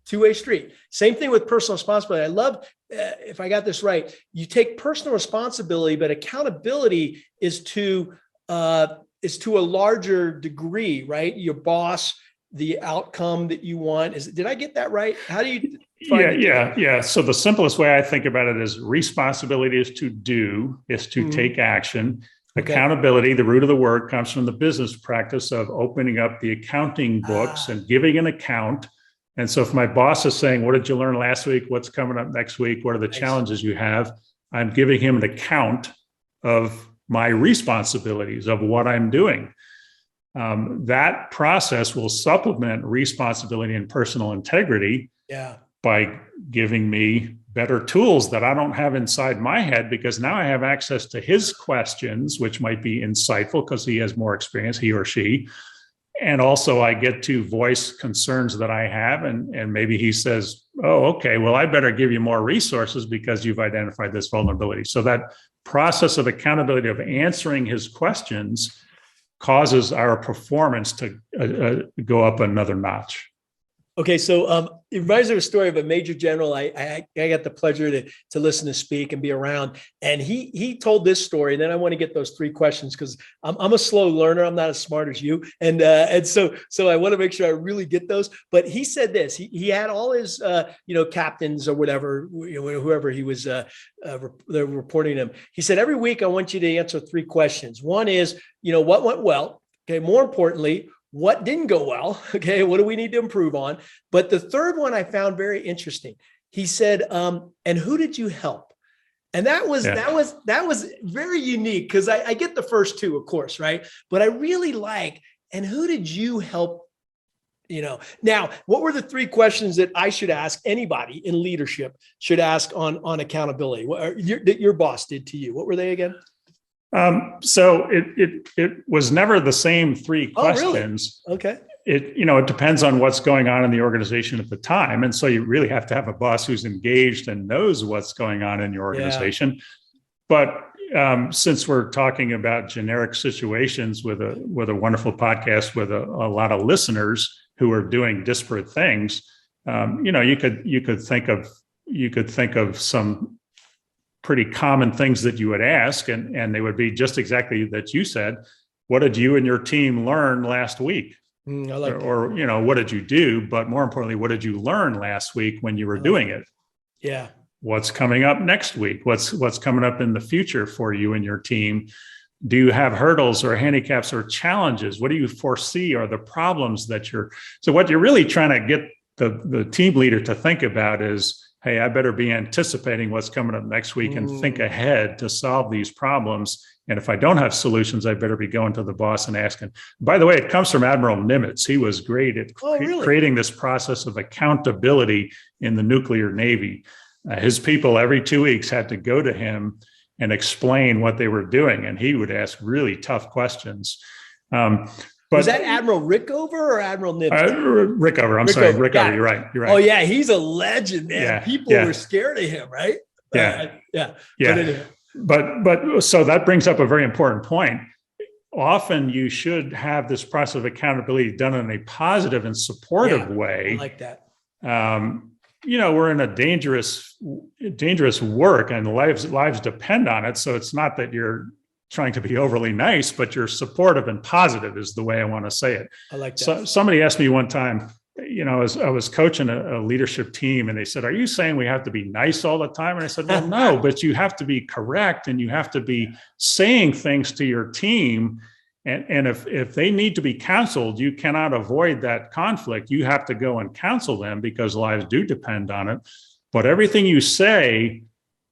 Two-way street. Same thing with personal responsibility. I love, if I got this right, you take personal responsibility, but accountability is to a larger degree, right? Your boss, the outcome that you want is. Did I get that right? How do you? Yeah. So the simplest way I think about it is, responsibility is to take action. Okay. Accountability, the root of the word, comes from the business practice of opening up the accounting books and giving an account. And so if my boss is saying, what did you learn last week? What's coming up next week? What are the challenges you have? I'm giving him an account of my responsibilities, of what I'm doing. That process will supplement responsibility and personal integrity by giving me better tools that I don't have inside my head, because now I have access to his questions, which might be insightful because he has more experience, he or she. And also I get to voice concerns that I have. And maybe he says, oh, okay, well, I better give you more resources because you've identified this vulnerability. So that process of accountability, of answering his questions, causes our performance to go up another notch. Okay, so it reminds me of a story of a major general. I got the pleasure to listen to speak and be around, and he told this story. And then I want to get those three questions because I'm a slow learner. I'm not as smart as you, and so I want to make sure I really get those. But he said this. He had all his captains or whatever, whoever he was they're reporting him. He said every week I want you to answer three questions. One is what went well. Okay, more importantly, what didn't go well? Okay, what do we need to improve on? But the third one I found very interesting. He said, "And who did you help?" And that was very unique because I get the first two, of course, right? But I really like, and who did you help? Now, what were the three questions that I should ask anybody in leadership should ask on accountability? What your boss did to you? What were they again? So it was never the same three questions. Oh, really? Okay. It depends on what's going on in the organization at the time. And so you really have to have a boss who's engaged and knows what's going on in your organization. Yeah. But since we're talking about generic situations with a wonderful podcast with a lot of listeners who are doing disparate things, you could think of some pretty common things that you would ask, and they would be just exactly that you said. What did you and your team learn last week? I like that. Or what did you do? But more importantly, what did you learn last week when you were doing it? Yeah. What's coming up next week? What's coming up in the future for you and your team? Do you have hurdles or handicaps or challenges? What do you foresee are the problems that so what you're really trying to get the team leader to think about is, hey, I better be anticipating what's coming up next week and think ahead to solve these problems. And if I don't have solutions, I better be going to the boss and asking. By the way, it comes from Admiral Nimitz. He was great at creating this process of accountability in the nuclear Navy. His people every 2 weeks had to go to him and explain what they were doing. And he would ask really tough questions. But was that Admiral Rickover or Admiral Nimitz? Rickover. I'm sorry, Rickover. You're right. Oh yeah, he's a legend, man. Yeah, People were scared of him, right? Yeah. But so that brings up a very important point. Often you should have this process of accountability done in a positive and supportive way. I like that. We're in a dangerous work, and lives depend on it. So it's not that you're trying to be overly nice, but you're supportive and positive is the way I want to say it. I like that. So somebody asked me one time, I was coaching a leadership team, and they said, "Are you saying we have to be nice all the time?" And I said, "Well, no, but you have to be correct, and you have to be saying things to your team. And if they need to be counseled, you cannot avoid that conflict. You have to go and counsel them because lives do depend on it. But everything you say,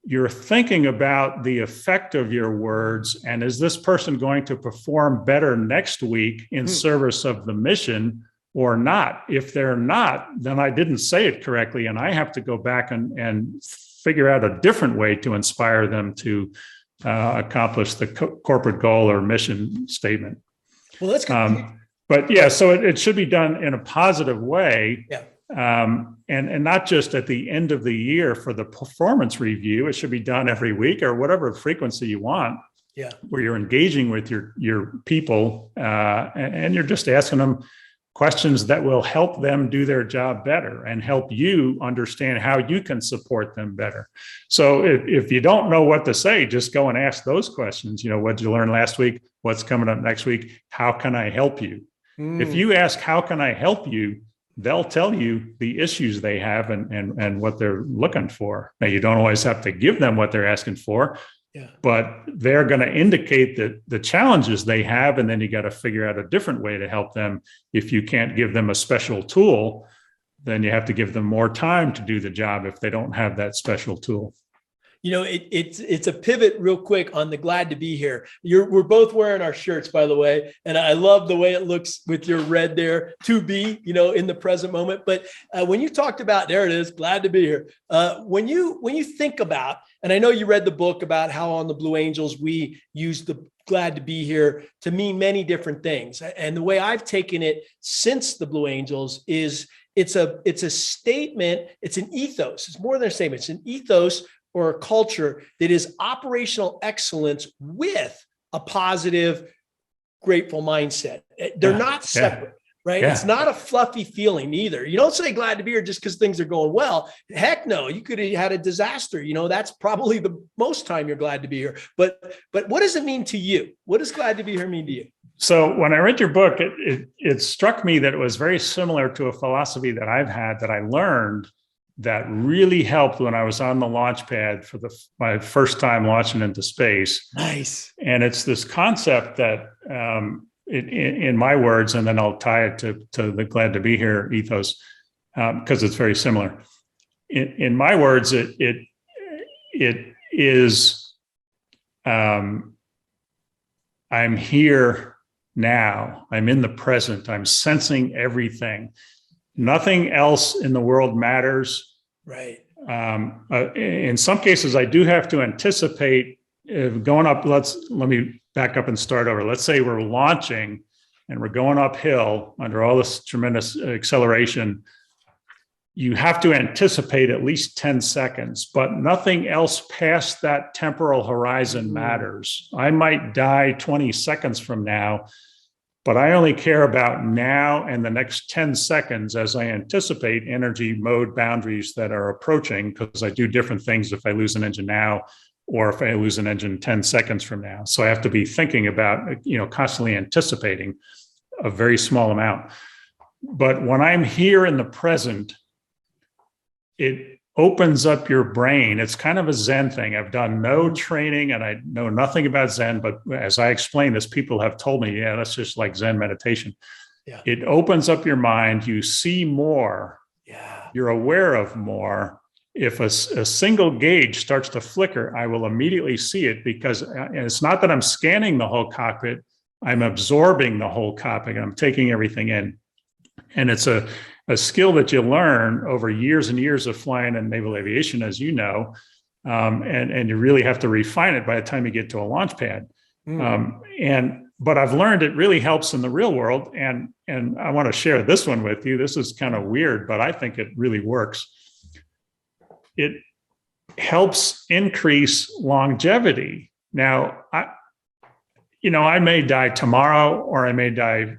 you're thinking about the effect of your words. And is this person going to perform better next week in service of the mission or not? If they're not, then I didn't say it correctly. And I have to go back and figure out a different way to inspire them to accomplish the corporate goal or mission statement." Well, that's good. But yeah, so it should be done in a positive way. Yeah. And not just at the end of the year for the performance review. It should be done every week or whatever frequency you want. Yeah. Where you're engaging with your people and you're just asking them questions that will help them do their job better and help you understand how you can support them better. So if you don't know what to say, just go and ask those questions. What did you learn last week? What's coming up next week? How can I help you? If you ask, how can I help you? They'll tell you the issues they have and what they're looking for. Now, you don't always have to give them what they're asking for, but they're going to indicate that the challenges they have, and then you got to figure out a different way to help them. If you can't give them a special tool, then you have to give them more time to do the job if they don't have that special tool. It's a pivot real quick on the glad to be here. We're both wearing our shirts, by the way, and I love the way it looks with your red there, to be, in the present moment. But when you talked about, there it is, glad to be here. When you think about, and I know you read the book about how on the Blue Angels we use the glad to be here to mean many different things. And the way I've taken it since the Blue Angels is it's a statement. It's an ethos. It's more than a statement. It's an ethos or a culture that is operational excellence with a positive, grateful mindset. They're not separate. right? Yeah. It's not a fluffy feeling either. You don't say glad to be here just because things are going well. Heck no, you could have had a disaster. You know, that's probably the most time you're glad to be here. But what does it mean to you? What does glad to be here mean to you? So when I read your book, it struck me that it was very similar to a philosophy that I've had that I learned that really helped when I was on the launch pad for my first time launching into space. Nice. And it's this concept that, in my words, and then I'll tie it to the glad to be here ethos, because it's very similar. In my words, it is, I'm here now. I'm in the present. I'm sensing everything. Nothing else in the world matters. Right. In some cases, I do have to anticipate going up. Let me back up and start over. Let's say we're launching and we're going uphill under all this tremendous acceleration. You have to anticipate at least 10 seconds, but nothing else past that temporal horizon matters. I might die 20 seconds from now, but I only care about now and the next 10 seconds as I anticipate energy mode boundaries that are approaching, because I do different things if I lose an engine now or if I lose an engine 10 seconds from now. So I have to be thinking about, constantly anticipating a very small amount. But when I'm here in the present, it opens up your brain. It's kind of a Zen thing. I've done no training and I know nothing about Zen, but as I explain this, people have told me, yeah, that's just like Zen meditation. Yeah. It opens up your mind. You see more. Yeah. You're aware of more. If a single gauge starts to flicker, I will immediately see it, because it's not that I'm scanning the whole cockpit. I'm absorbing the whole cockpit. I'm taking everything in. And it's a skill that you learn over years and years of flying in naval aviation, as you know, and you really have to refine it by the time you get to a launch pad. But I've learned it really helps in the real world, and I want to share this one with you. This is kind of weird, but I think it really works. It helps increase longevity. Now, I may die tomorrow, or I may die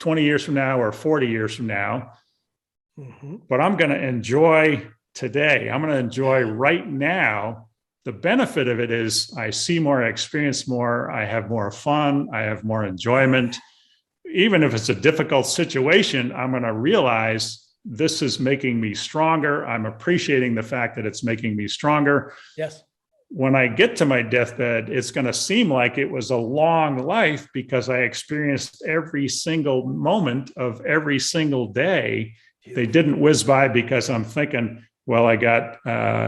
20 years from now or 40 years from now. But I'm going to enjoy today. I'm going to enjoy right now. The benefit of it is I see more, I experience more, I have more fun, I have more enjoyment. Even if it's a difficult situation, I'm going to realize this is making me stronger. I'm appreciating the fact that it's making me stronger. Yes. When I get to my deathbed, it's going to seem like it was a long life because I experienced every single moment of every single day. They didn't whiz by because I'm thinking, well, I got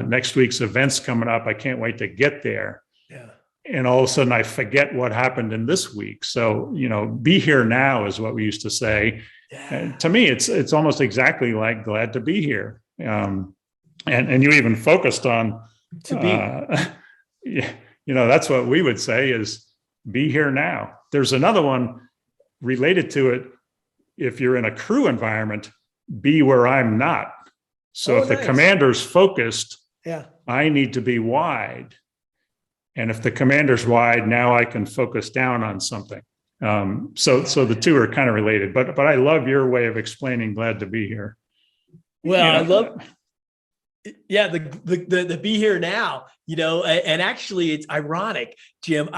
next week's events coming up. I can't wait to get there. Yeah. And all of a sudden I forget what happened in this week. So, be here now is what we used to say. Yeah. And to me, it's almost exactly like glad to be here. And you even focused on to be. That's what we would say is be here now. There's another one related to it. If you're in a crew environment, be where I'm not. So if the commander's focused, I need to be wide. And if the commander's wide, now I can focus down on something. So the two are kind of related, but I love your way of explaining glad to be here. Well, I love, the be here now, and actually it's ironic, Jim.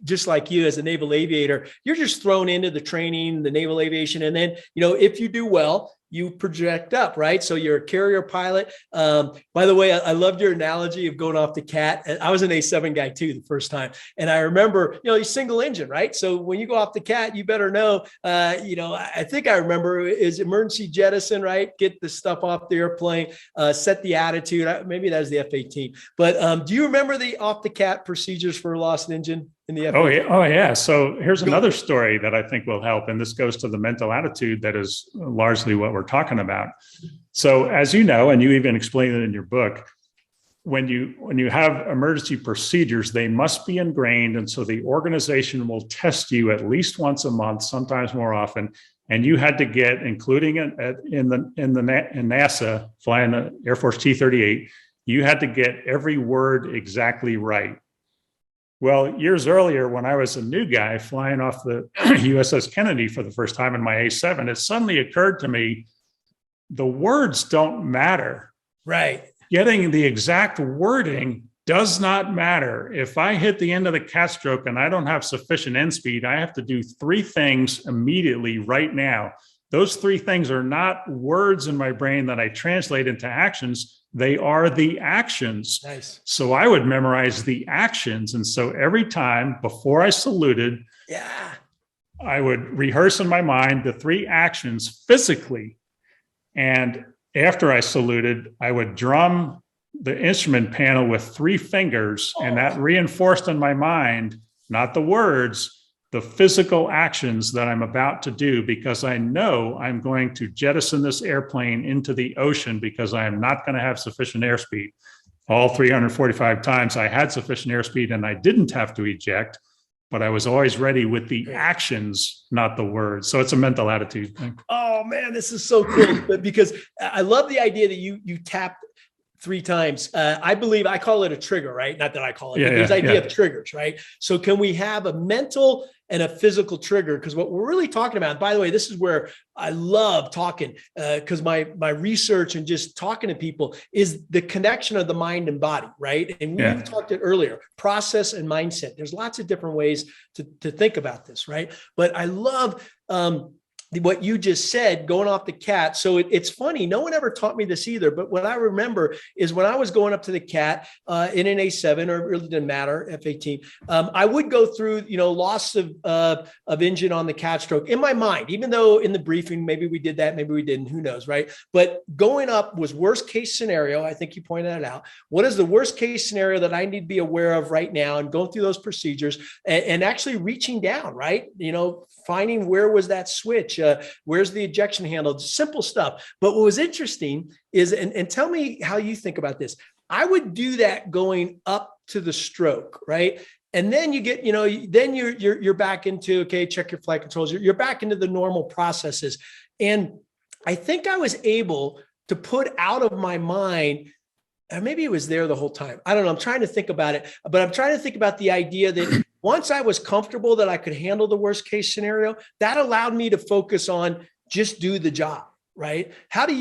Just like you as a naval aviator, you're just thrown into the training, the naval aviation. And then, if you do well, you project up, right? So you're a carrier pilot. By the way, I loved your analogy of going off the cat. I was an A7 guy too, the first time. And I remember, you single engine, right? So when you go off the cat, you better know, I think I remember is emergency jettison, right? Get the stuff off the airplane, set the attitude. Maybe that was the F-18. But do you remember the off the cat procedures for a lost engine in the F-18? Oh yeah. So here's another story that I think will help. And this goes to the mental attitude that is largely what we're talking about. So as you know, and you even explain it in your book, when you have emergency procedures, they must be ingrained. And so the organization will test you at least once a month, sometimes more often. And you had to get, including in NASA, flying the Air Force T-38, you had to get every word exactly right. Well, years earlier, when I was a new guy flying off the USS Kennedy for the first time in my A7, it suddenly occurred to me, the words don't matter. Right. Getting the exact wording does not matter. If I hit the end of the cat stroke and I don't have sufficient end speed, I have to do three things immediately right now. Those three things are not words in my brain that I translate into actions. They are the actions. Nice. So I would memorize the actions. And so every time before I saluted, I would rehearse in my mind the three actions physically. And after I saluted, I would drum the instrument panel with three fingers, and that reinforced in my mind, not the words, the physical actions that I'm about to do, because I know I'm going to jettison this airplane into the ocean because I am not going to have sufficient airspeed. All 345 times I had sufficient airspeed and I didn't have to eject, but I was always ready with the actions, not the words. So it's a mental attitude thing. Oh man, this is so cool. Because I love the idea that you tapped three times. I believe I call it a trigger, right? Not that I call it, but there's idea of triggers, right? So can we have a mental and a physical trigger? Because what we're really talking about, by the way, this is where I love talking, because my research and just talking to people is the connection of the mind and body, right? And we talked it earlier, process and mindset. There's lots of different ways to think about this, right? But I love what you just said, going off the cat. So it's funny. No one ever taught me this either. But what I remember is when I was going up to the cat in an A7, or it really didn't matter, F-18, I would go through, loss of engine on the cat stroke in my mind, even though in the briefing, maybe we did that, maybe we didn't, who knows, right? But going up was worst case scenario. I think you pointed that out. What is the worst case scenario that I need to be aware of right now, and going through those procedures and actually reaching down, right? Finding where was that switch? Where's the ejection handle? Simple stuff. But what was interesting is, and tell me how you think about this. I would do that going up to the stroke, right? And then you get, then you're back into, okay, check your flight controls. You're back into the normal processes. And I think I was able to put out of my mind, and maybe it was there the whole time. I don't know. I'm trying to think about it, but I'm trying to think about the idea that once I was comfortable that I could handle the worst case scenario, that allowed me to focus on just do the job, right? How did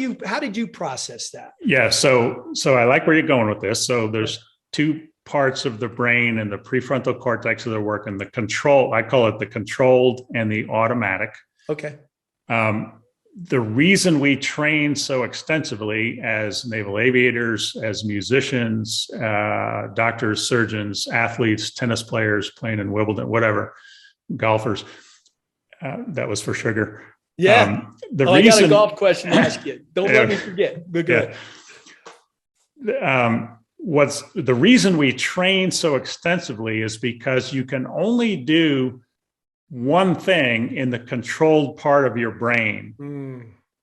you process that? Yeah. So I like where you're going with this. So there's two parts of the brain and the prefrontal cortex of their work, and the control, I call it the controlled and the automatic. Okay. The reason we train so extensively as naval aviators, as musicians, doctors, surgeons, athletes, tennis players playing in Wimbledon, whatever, golfers, that was for sugar. Yeah. I got a golf question to ask you. Don't let me forget. We're good. What's the reason we train so extensively is because you can only do one thing in the controlled part of your brain.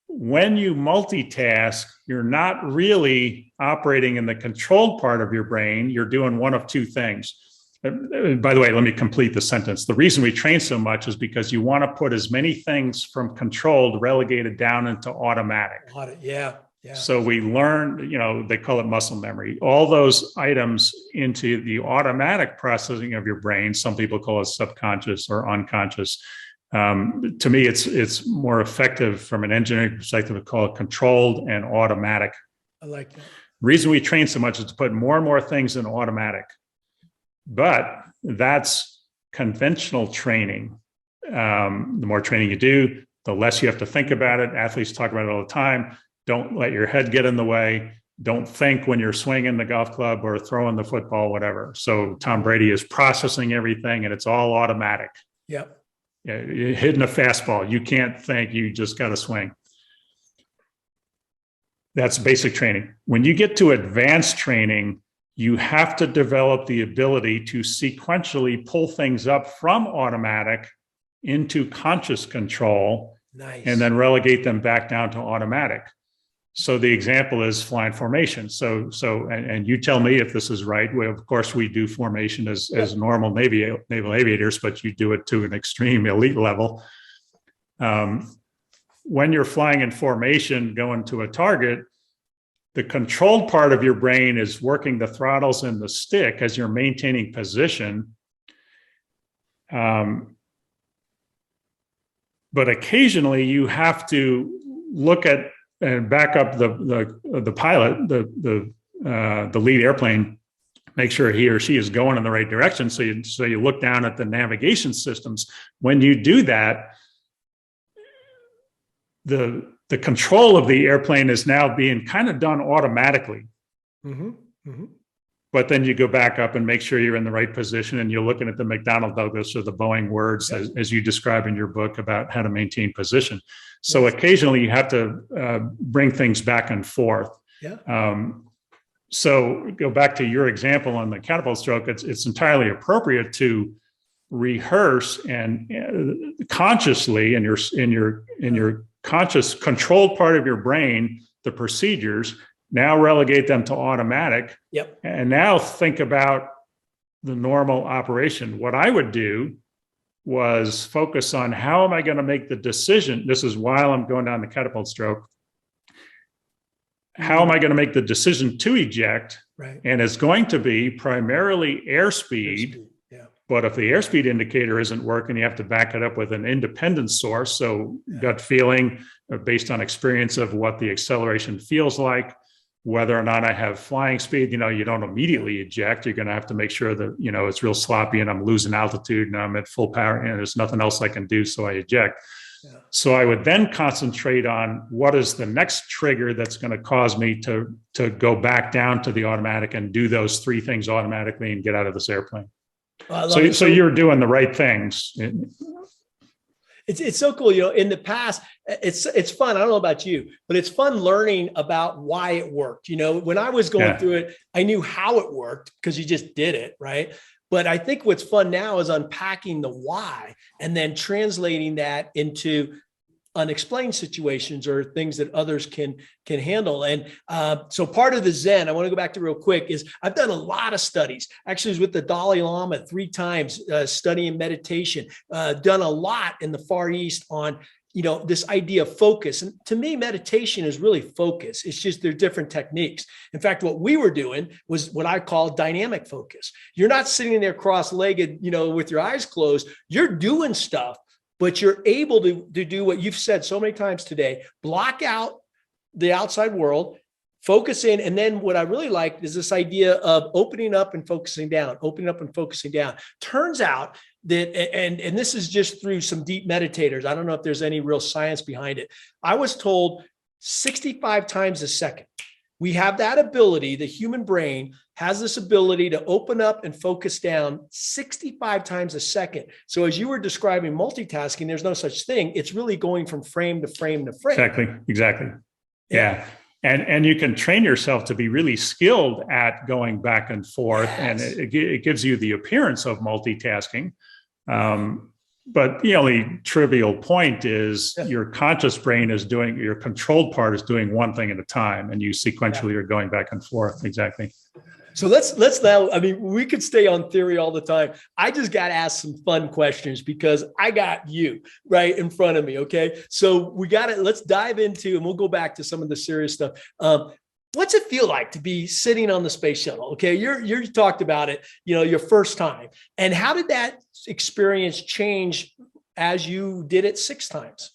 When you multitask, you're not really operating in the controlled part of your brain. You're doing one of two things. By the way, let me complete the sentence. The reason we train so much is because you want to put as many things from controlled relegated down into automatic. Yeah. So we learn, they call it muscle memory, all those items into the automatic processing of your brain. Some people call it subconscious or unconscious. To me, it's more effective from an engineering perspective to call it controlled and automatic. I like that. The reason we train so much is to put more and more things in automatic. But that's conventional training. The more training you do, the less you have to think about it. Athletes talk about it all the time. Don't let your head get in the way. Don't think when you're swinging the golf club or throwing the football, whatever. So Tom Brady is processing everything and it's all automatic. Yep. Yeah, you're hitting a fastball. You can't think, you just got to swing. That's basic training. When you get to advanced training, you have to develop the ability to sequentially pull things up from automatic into conscious control. Nice. And then relegate them back down to automatic. So the example is flying formation. And you tell me if this is right. Of course, we do formation as normal naval aviators, but you do it to an extreme elite level. When you're flying in formation, going to a target, the controlled part of your brain is working the throttles and the stick as you're maintaining position. But occasionally you have to look at and back up the pilot, the lead airplane, make sure he or she is going in the right direction. So you look down at the navigation systems. When you do that, the control of the airplane is now being kind of done automatically. Mm-hmm. Mm-hmm. But then you go back up and make sure you're in the right position, and you're looking at the McDonnell Douglas or the Boeing words, yes, as you describe in your book about how to maintain position. So yes, occasionally you have to bring things back and forth. Yeah. So go back to your example on the catapult stroke. It's entirely appropriate to rehearse and consciously in your conscious controlled part of your brain, the procedures. Now relegate them to automatic. Yep. And now think about the normal operation. What I would do was focus on how am I going to make the decision? This is while I'm going down the catapult stroke. How am I going to make the decision to eject? Right. And it's going to be primarily airspeed. Yeah. But if the airspeed indicator isn't working, you have to back it up with an independent source. So gut feeling based on experience of what the acceleration feels like. Whether or not I have flying speed, you don't immediately eject. You're going to have to make sure that, it's real sloppy and I'm losing altitude and I'm at full power and there's nothing else I can do. So I eject. Yeah. So I would then concentrate on what is the next trigger that's going to cause me to go back down to the automatic and do those three things automatically and get out of this airplane. So you're doing the right things. It's so cool. In the past, it's fun. I don't know about you, but it's fun learning about why it worked. When I was going through it, I knew how it worked because you just did it. Right. But I think what's fun now is unpacking the why and then translating that into unexplained situations or things that others can handle. And so part of the Zen, I want to go back to real quick, is I've done a lot of studies. Actually, I was with the Dalai Lama 3 times studying meditation, done a lot in the Far East on, this idea of focus. And to me, meditation is really focus. It's just they're different techniques. In fact, what we were doing was what I call dynamic focus. You're not sitting there cross-legged, with your eyes closed. You're doing stuff, but you're able to do what you've said so many times today, block out the outside world, focus in. And then what I really like is this idea of opening up and focusing down, opening up and focusing down. Turns out that, and this is just through some deep meditators. I don't know if there's any real science behind it. I was told 65 times a second. We have that ability. The human brain has this ability to open up and focus down 65 times a second. So as you were describing multitasking, there's no such thing. It's really going from frame to frame to frame. Exactly. Yeah. And you can train yourself to be really skilled at going back and forth. Yes. And it gives you the appearance of multitasking. But the only trivial point is your conscious brain is doing, your controlled part is doing one thing at a time, and you sequentially are going back and forth. Exactly. So let's now, we could stay on theory all the time. I just got to ask some fun questions because I got you right in front of me. Okay. So let's dive into, and we'll go back to some of the serious stuff. What's it feel like to be sitting on the space shuttle? Okay. You talked about it, your first time, and how did that experience change as you did it 6 times?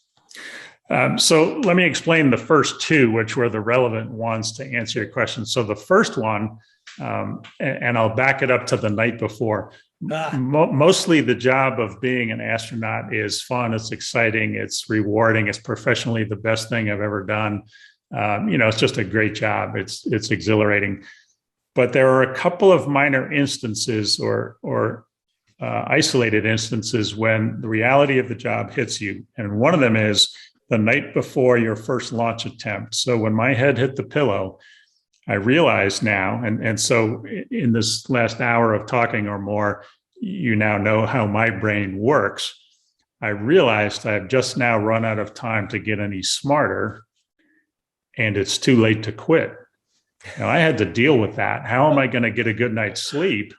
So let me explain the first 2, which were the relevant ones to answer your question. So the first one, and I'll back it up to the night before. Mostly the job of being an astronaut is fun. It's exciting. It's rewarding. It's professionally the best thing I've ever done. It's just a great job. It's exhilarating. But there are a couple of minor instances or isolated instances when the reality of the job hits you. And one of them is the night before your first launch attempt. So when my head hit the pillow, I realize now, and so in this last hour of talking or more, you now know how my brain works. I realized I've just now run out of time to get any smarter, and it's too late to quit. Now I had to deal with that. How am I going to get a good night's sleep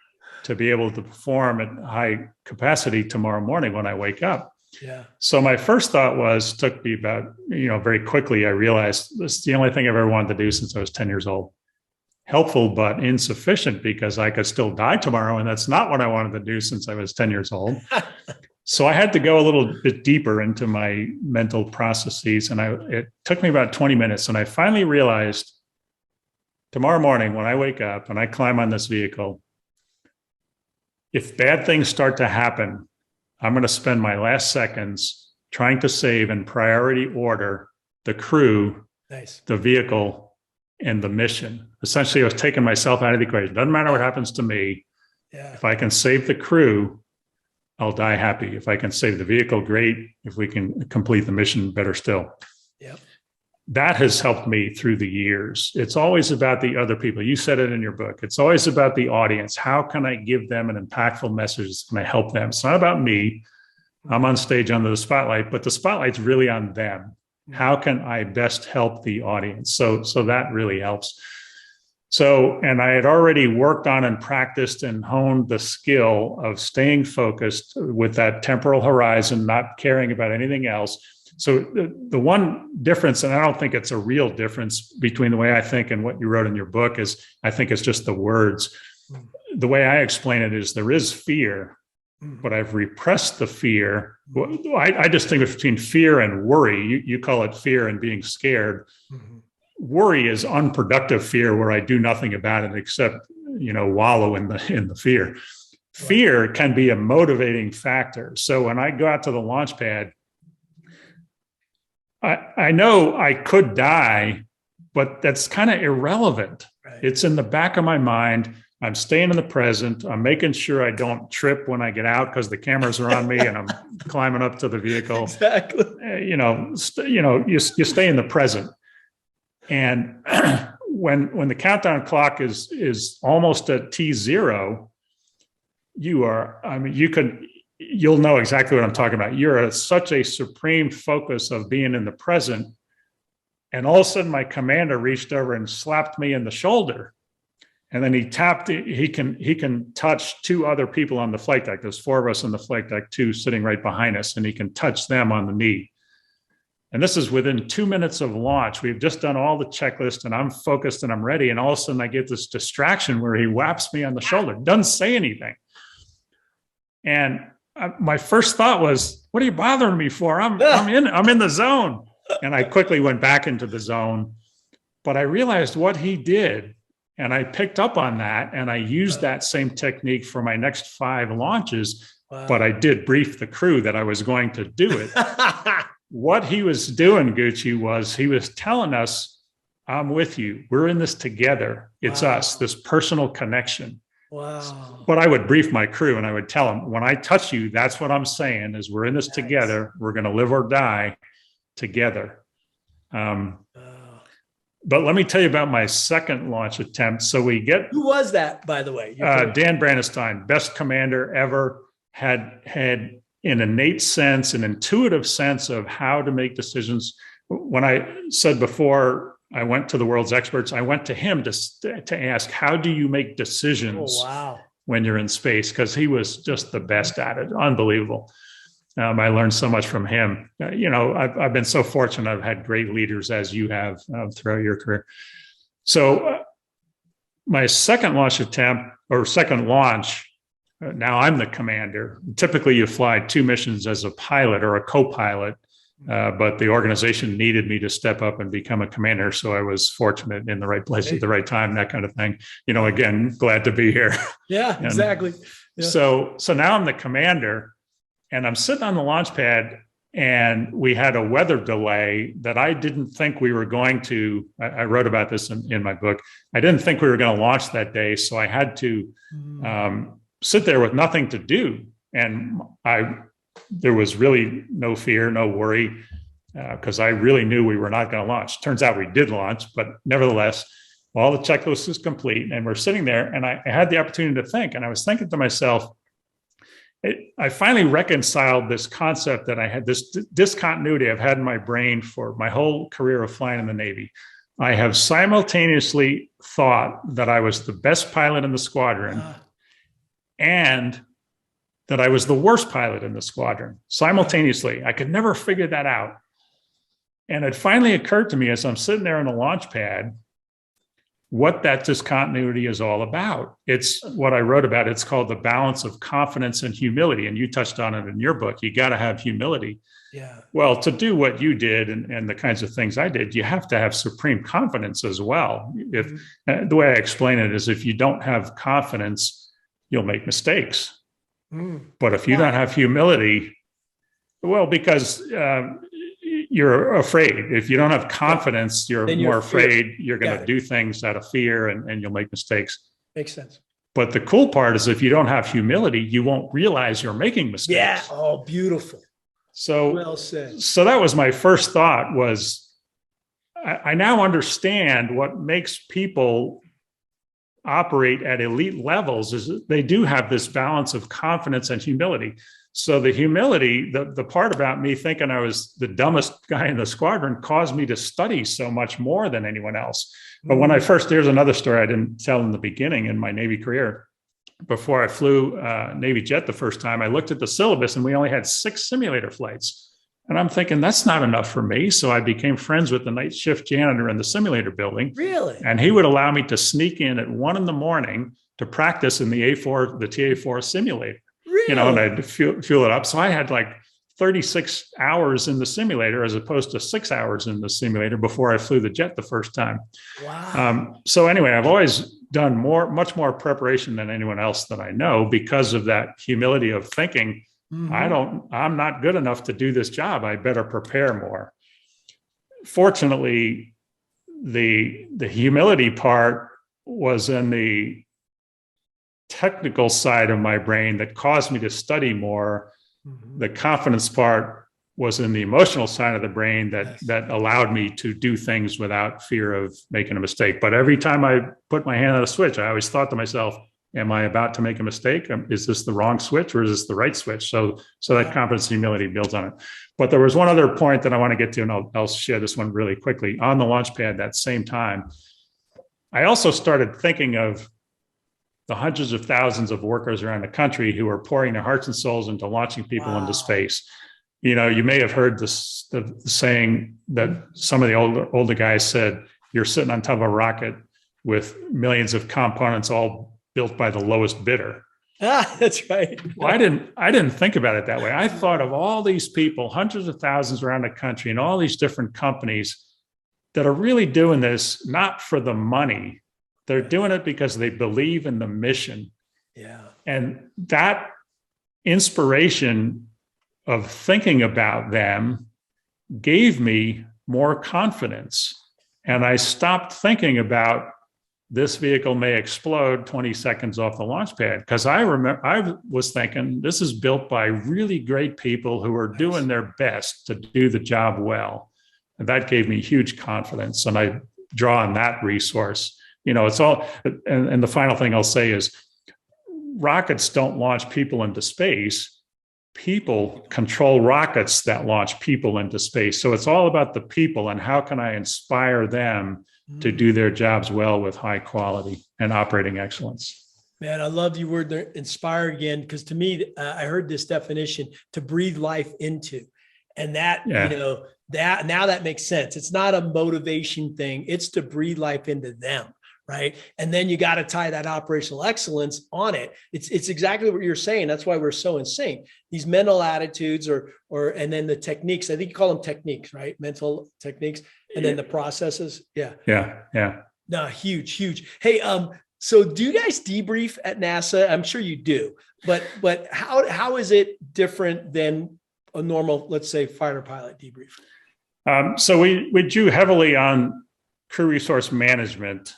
to be able to perform at high capacity tomorrow morning when I wake up? Yeah. So my first thought took me about, very quickly, I realized this is the only thing I've ever wanted to do since I was 10 years old. helpful, but insufficient because I could still die tomorrow. And that's not what I wanted to do since I was 10 years old. So I had to go a little bit deeper into my mental processes. And it took me about 20 minutes. And I finally realized tomorrow morning when I wake up and I climb on this vehicle, if bad things start to happen, I'm going to spend my last seconds trying to save in priority order the crew, the vehicle, and the mission. Essentially, I was taking myself out of the equation. Doesn't matter what happens to me. If I can save the crew, I'll die happy. If I can save the vehicle, great. If we can complete the mission, better still. That has helped me through the years. It's always about the other people. You said it in your book. It's always about the audience. How can I give them an impactful message that's going to help them? It's not about me. I'm on stage under the spotlight, but the spotlight's really on them. How can I best help the audience? So that really helps. So, and I had already worked on and practiced and honed the skill of staying focused with that temporal horizon, not caring about anything else. So the one difference, and I don't think it's a real difference between the way I think and what you wrote in your book, is I think it's just the words. The way I explain it is there is fear, but I've repressed the fear. I distinguish between fear and worry. You call it fear and being scared. Worry is unproductive fear where I do nothing about it except, wallow in the fear. Fear can be a motivating factor. So when I go out to the launch pad, I know I could die, but that's kind of irrelevant. It's in the back of my mind. I'm staying in the present. I'm making sure I don't trip when I get out because the cameras are on me and I'm climbing up to the vehicle. Exactly. You stay in the present. And when the countdown clock is almost at T0, you'll know exactly what I'm talking about. You're at such a supreme focus of being in the present. And all of a sudden my commander reached over and slapped me in the shoulder. And then he can touch two other people on the flight deck. There's four of us on the flight deck, two sitting right behind us, and he can touch them on the knee. And this is within 2 minutes of launch. We've just done all the checklist and I'm focused and I'm ready. And all of a sudden I get this distraction where he whaps me on the shoulder, doesn't say anything. And my first thought was, what are you bothering me for? I'm in the zone. And I quickly went back into the zone, but I realized what he did. And I picked up on that and I used that same technique for my next 5 launches, but I did brief the crew that I was going to do it. What he was doing, Gucci, was he was telling us, I'm with you. We're in this together. It's us, this personal connection. Wow. But I would brief my crew and I would tell them, when I touch you, that's what I'm saying is we're in this together. We're going to live or die together. But let me tell you about my second launch attempt. So we get... Who was that, by the way? Dan Brandestein, best commander ever, had an innate sense, an intuitive sense of how to make decisions. When I said before, I went to the world's experts, I went to him to ask, how do you make decisions when you're in space? Because he was just the best at it. Unbelievable. I learned so much from him. I've been so fortunate. I've had great leaders as you have throughout your career. So my second launch attempt or second launch, now I'm the commander. Typically you fly 2 missions as a pilot or a co-pilot, but the organization needed me to step up and become a commander. So I was fortunate in the right place at the right time, that kind of thing. Again, glad to be here. Yeah, exactly. Yeah. So now I'm the commander. And I'm sitting on the launch pad and we had a weather delay that I didn't think we were going to. I wrote about this in my book. I didn't think we were going to launch that day. So I had to sit there with nothing to do. And there was really no fear, no worry, because I really knew we were not going to launch. Turns out we did launch, but nevertheless, all the checklist is complete. And we're sitting there and I had the opportunity to think. And I was thinking to myself, I finally reconciled this concept that I had, this discontinuity I've had in my brain for my whole career of flying in the Navy. I have simultaneously thought that I was the best pilot in the squadron and that I was the worst pilot in the squadron simultaneously. I could never figure that out. And it finally occurred to me as I'm sitting there on the launch pad, what that discontinuity is all about. It's what I wrote about. It's called the balance of confidence and humility. And you touched on it in your book. You got to have humility. Yeah. Well, to do what you did and the kinds of things I did, you have to have supreme confidence as well. If the way I explain it is, if you don't have confidence, you'll make mistakes. But if you don't have humility, well, because you're afraid. If you don't have confidence, you're more afraid. You're going to do things out of fear, and you'll make mistakes. Makes sense. But the cool part is, if you don't have humility, you won't realize you're making mistakes. Yeah. Oh, beautiful. So well said. So that was my first thought. Was I now understand what makes people operate at elite levels is that they do have this balance of confidence and humility. So the humility, the part about me thinking I was the dumbest guy in the squadron, caused me to study so much more than anyone else. But when I first, here's another story I didn't tell in the beginning in my Navy career. Before I flew Navy jet the first time, I looked at the syllabus and we only had 6 simulator flights. And I'm thinking, that's not enough for me. So I became friends with the night shift janitor in the simulator building. Really? And he would allow me to sneak in at 1 a.m. to practice in the A4, the TA4 simulator. Really? You know, and I'd fuel it up. So I had like 36 hours in the simulator as opposed to 6 hours in the simulator before I flew the jet the first time. Wow. So anyway, I've always done much more preparation than anyone else that I know, because of that humility of thinking, I'm not good enough to do this job. I better prepare more. Fortunately, the humility part was in the technical side of my brain that caused me to study more. The confidence part was in the emotional side of the brain that allowed me to do things without fear of making a mistake. But every time I put my hand on a switch, I always thought to myself, am I about to make a mistake? Is this the wrong switch or is this the right switch? So that confidence and humility builds on it. But there was one other point that I want to get to, and I'll share this one really quickly. On the launch pad that same time, I also started thinking of the hundreds of thousands of workers around the country who are pouring their hearts and souls into launching people into space. You know, you may have heard the saying that some of the older guys said, you're sitting on top of a rocket with millions of components all built by the lowest bidder. That's right. Well, I didn't think about it that way. I thought of all these people, hundreds of thousands around the country, and all these different companies that are really doing this not for the money. They're doing it because they believe in the mission. Yeah. And that inspiration of thinking about them gave me more confidence. And I stopped thinking about this vehicle may explode 20 seconds off the launch pad. Because I was thinking, this is built by really great people who are doing their best to do the job well. And that gave me huge confidence. And I draw on that resource. You know, it's all, and the final thing I'll say is, rockets don't launch people into space. People control rockets that launch people into space. So it's all about the people and how can I inspire them to do their jobs well with high quality and operating excellence. Man, I love your word there, inspire again, because to me, I heard this definition, to breathe life into. And that, you know, that makes sense. It's not a motivation thing. It's to breathe life into them. Right. And then you got to tie that operational excellence on it. It's exactly what you're saying. That's why we're so in sync. These mental attitudes and then the techniques, I think you call them techniques, right? Mental techniques, and then the processes. Yeah. No, huge. Hey, so do you guys debrief at NASA? I'm sure you do, but how is it different than a normal, let's say, fighter pilot debrief? So we drew heavily on crew resource management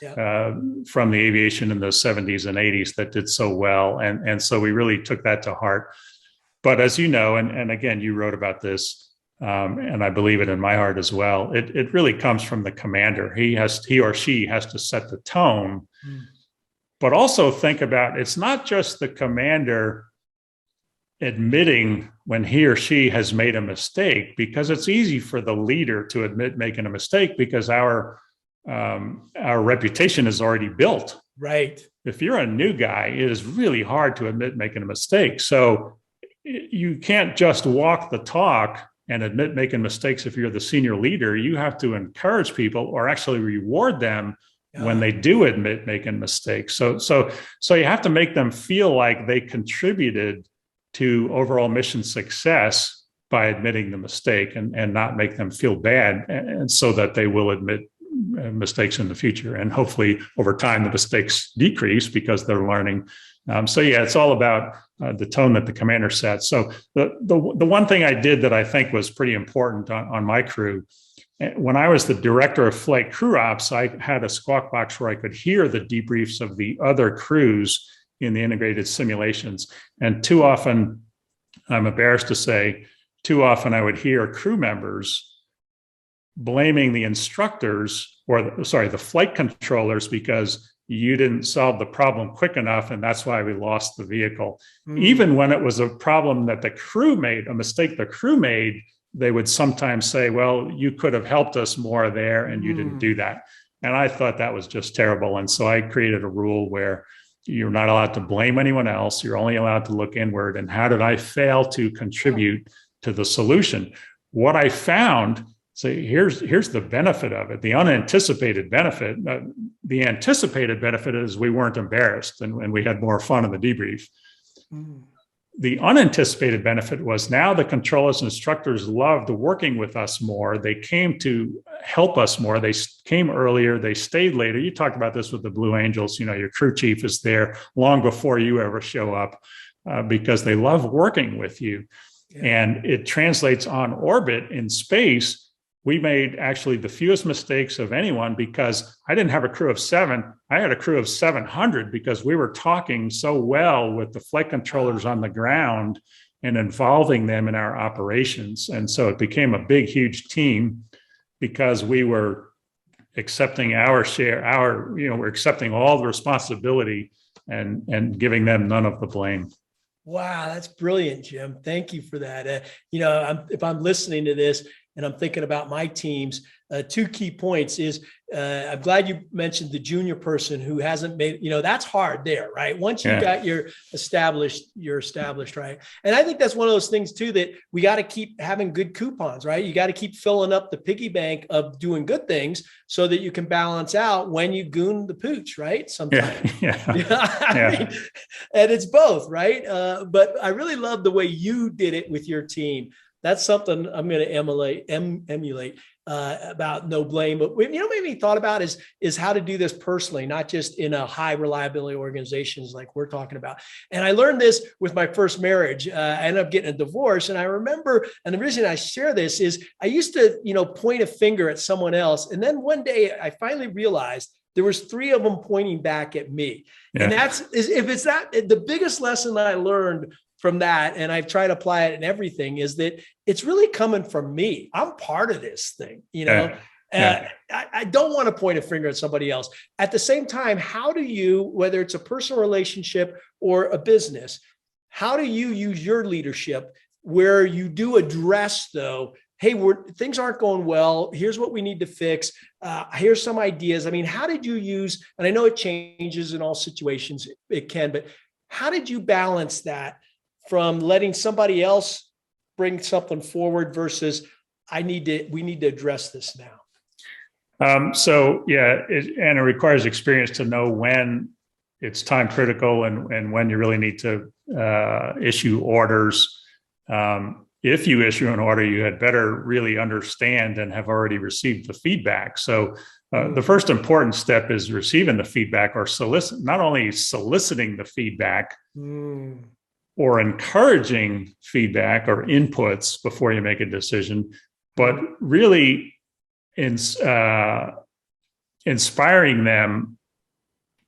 from the aviation in the 70s and 80s that did so well. And so we really took that to heart. But as you know, and again, you wrote about this, and I believe it in my heart as well, it really comes from the commander. He or she has to set the tone, but also think about, it's not just the commander admitting when he or she has made a mistake, because it's easy for the leader to admit making a mistake because our reputation is already built. Right. If you're a new guy, it is really hard to admit making a mistake. So you can't just walk the talk and admit making mistakes. If you're the senior leader, you have to encourage people or actually reward them when they do admit making mistakes. So you have to make them feel like they contributed to overall mission success by admitting the mistake, and not make them feel bad, and so that they will admit mistakes in the future. And hopefully over time, the mistakes decrease because they're learning. So yeah, it's all about the tone that the commander sets. So the one thing I did that I think was pretty important on my crew, when I was the director of flight crew ops, I had a squawk box where I could hear the debriefs of the other crews in the integrated simulations. And too often, I'm embarrassed to say, too often I would hear crew members blaming the instructors, or the flight controllers, because you didn't solve the problem quick enough, and that's why we lost the vehicle. Even when it was a problem that the crew made, a mistake the crew made, they would sometimes say, well, you could have helped us more there, and you didn't do that. And I thought that was just terrible. And so I created a rule where you're not allowed to blame anyone else. You're only allowed to look inward. And how did I fail to contribute to the solution? What I found, so here's the benefit of it, the unanticipated benefit. The anticipated benefit is we weren't embarrassed, and we had more fun in the debrief. The unanticipated benefit was now the controllers and instructors loved working with us more. They came to help us more. They came earlier. They stayed later. You talked about this with the Blue Angels. You know, your crew chief is there long before you ever show up because they love working with you. Yeah. And it translates on orbit in space. We made actually the fewest mistakes of anyone because I didn't have a crew of 7. I had a crew of 700 because we were talking so well with the flight controllers on the ground and involving them in our operations. And so it became a big, huge team because we were accepting our share, we're accepting all the responsibility and giving them none of the blame. Wow, that's brilliant, Jim. Thank you for that. If I'm listening to this, and I'm thinking about my teams, 2 key points is I'm glad you mentioned the junior person who hasn't made, that's hard there, right? Once you got you're established, right? And I think that's one of those things too, that we got to keep having good coupons, right? You got to keep filling up the piggy bank of doing good things so that you can balance out when you goon the pooch, right? Sometimes. I mean, and it's both, right? But I really love the way you did it with your team. That's something I'm going to emulate about no blame. But what made me thought about is how to do this personally, not just in a high reliability organizations like we're talking about. And I learned this with my first marriage. I ended up getting a divorce. And I remember, and the reason I share this is I used to, point a finger at someone else. And then one day I finally realized there was 3 of them pointing back at me. Yeah. And the biggest lesson I learned from that, and I've tried to apply it in everything, is that it's really coming from me. I'm part of this thing, I don't want to point a finger at somebody else. At the same time, how do you, whether it's a personal relationship or a business, how do you use your leadership where you do address, though, hey, things aren't going well. Here's what we need to fix. Here's some ideas. I mean, how did you use, and I know it changes in all situations, it can, but how did you balance that from letting somebody else bring something forward versus we need to address this now? It requires experience to know when it's time critical and when you really need to issue orders. If you issue an order, you had better really understand and have already received the feedback. So the first important step is receiving the feedback, or not only soliciting the feedback, or encouraging feedback or inputs before you make a decision, but really inspiring them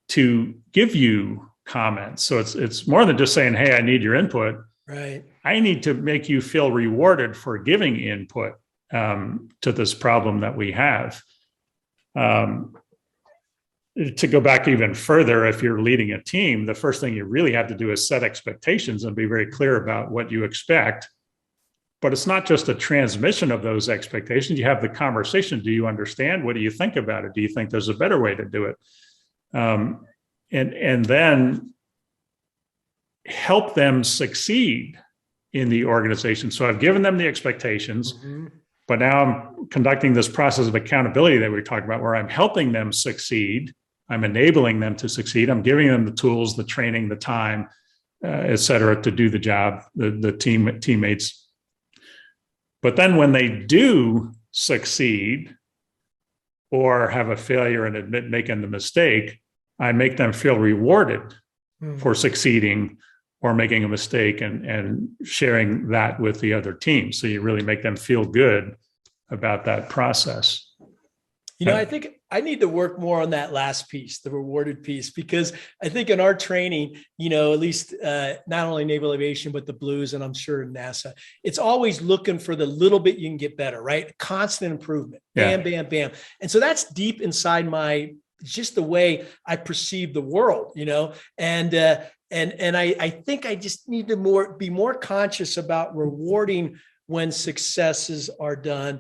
to give you comments. So it's more than just saying, hey, I need your input. Right. I need to make you feel rewarded for giving input to this problem that we have. To go back even further, if you're leading a team, the first thing you really have to do is set expectations and be very clear about what you expect. But it's not just a transmission of those expectations. You have the conversation. Do you understand? What do you think about it? Do you think there's a better way to do it? And then help them succeed in the organization. So I've given them the expectations. But now I'm conducting this process of accountability that we were talking about, where I'm helping them succeed. I'm enabling them to succeed. I'm giving them the tools, the training, the time, et cetera, to do the job, the teammates. But then when they do succeed or have a failure and admit making the mistake, I make them feel rewarded for succeeding or making a mistake, and sharing that with the other team. So you really make them feel good about that process. You know, I think I need to work more on that last piece, the rewarded piece, because I think in our training, you know, at least not only naval aviation, but the Blues, and I'm sure in NASA, it's always looking for the little bit you can get better, right? Constant improvement, bam, bam, bam. And so that's deep inside just the way I perceive the world, you know, and I think I just need to be more conscious about rewarding when successes are done.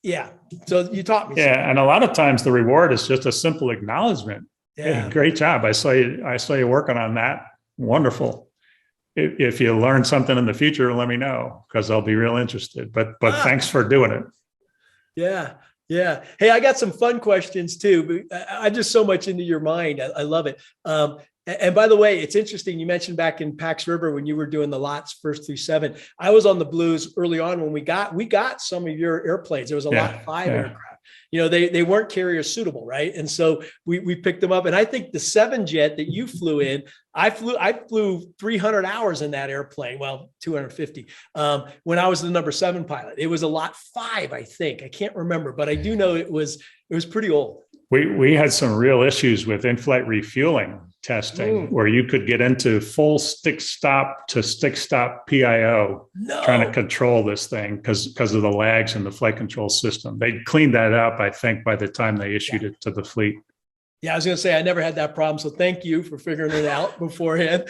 Yeah. So you taught me. Yeah. And a lot of times the reward is just a simple acknowledgement. Yeah. Hey, great job. I saw you working on that. Wonderful. If you learn something in the future, let me know, because I'll be real interested. But thanks for doing it. Yeah. Yeah. Hey, I got some fun questions too, but I'm just so much into your mind. I love it. And by the way, it's interesting. You mentioned back in Pax River when you were doing the lots 1st through 7. I was on the Blues early on when we got some of your airplanes. There was a lot 5 aircraft. You know, they weren't carrier suitable, right? And so we picked them up. And I think the 7 jet that you flew in, I flew 300 hours in that airplane. Well, 250 when I was the number 7 pilot. It was a lot 5, I think. I can't remember, but I do know it was pretty old. We had some real issues with in-flight refueling testing, where you could get into full stick stop to stick stop PIO, trying to control this thing because of the lags in the flight control system. They cleaned that up, I think, by the time they issued it to the fleet. Yeah, I was going to say I never had that problem, so thank you for figuring it out beforehand.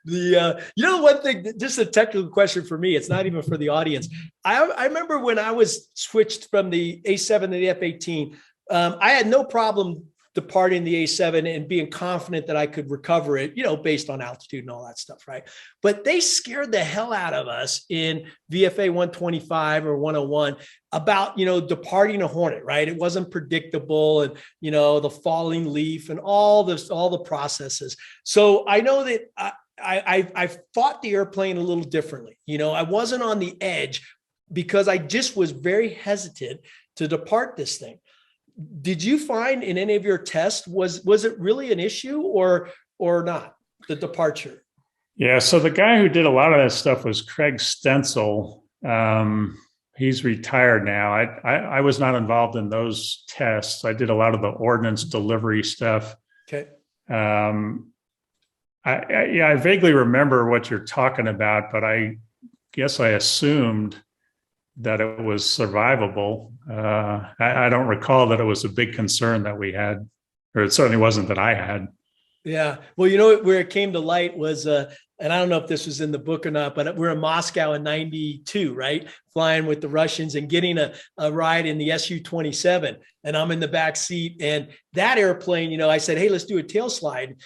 You know, one thing, just a technical question for me. It's not even for the audience. I remember when I was switched from the A7 to the F-18. I had no problem departing the A7 and being confident that I could recover it, you know, based on altitude and all that stuff, right? But they scared the hell out of us in VFA 125 or 101 about, you know, departing a Hornet, right? It wasn't predictable, and, you know, the falling leaf and all the processes. So I know that I fought the airplane a little differently. You know, I wasn't on the edge because I just was very hesitant to depart this thing. Did you find in any of your tests, was it really an issue or not, the departure? Yeah. So the guy who did a lot of that stuff was Craig Stencil. He's retired now. I was not involved in those tests. I did a lot of the ordnance delivery stuff. Okay. I vaguely remember what you're talking about, but I guess I assumed that it was survivable. I don't recall that it was a big concern that we had, or it certainly wasn't that I had. Yeah. Well, you know, where it came to light was, and I don't know if this was in the book or not, but we're in Moscow in 92, right? Flying with the Russians and getting a ride in the Su-27. And I'm in the back seat. And that airplane, you know, I said, hey, let's do a tail slide.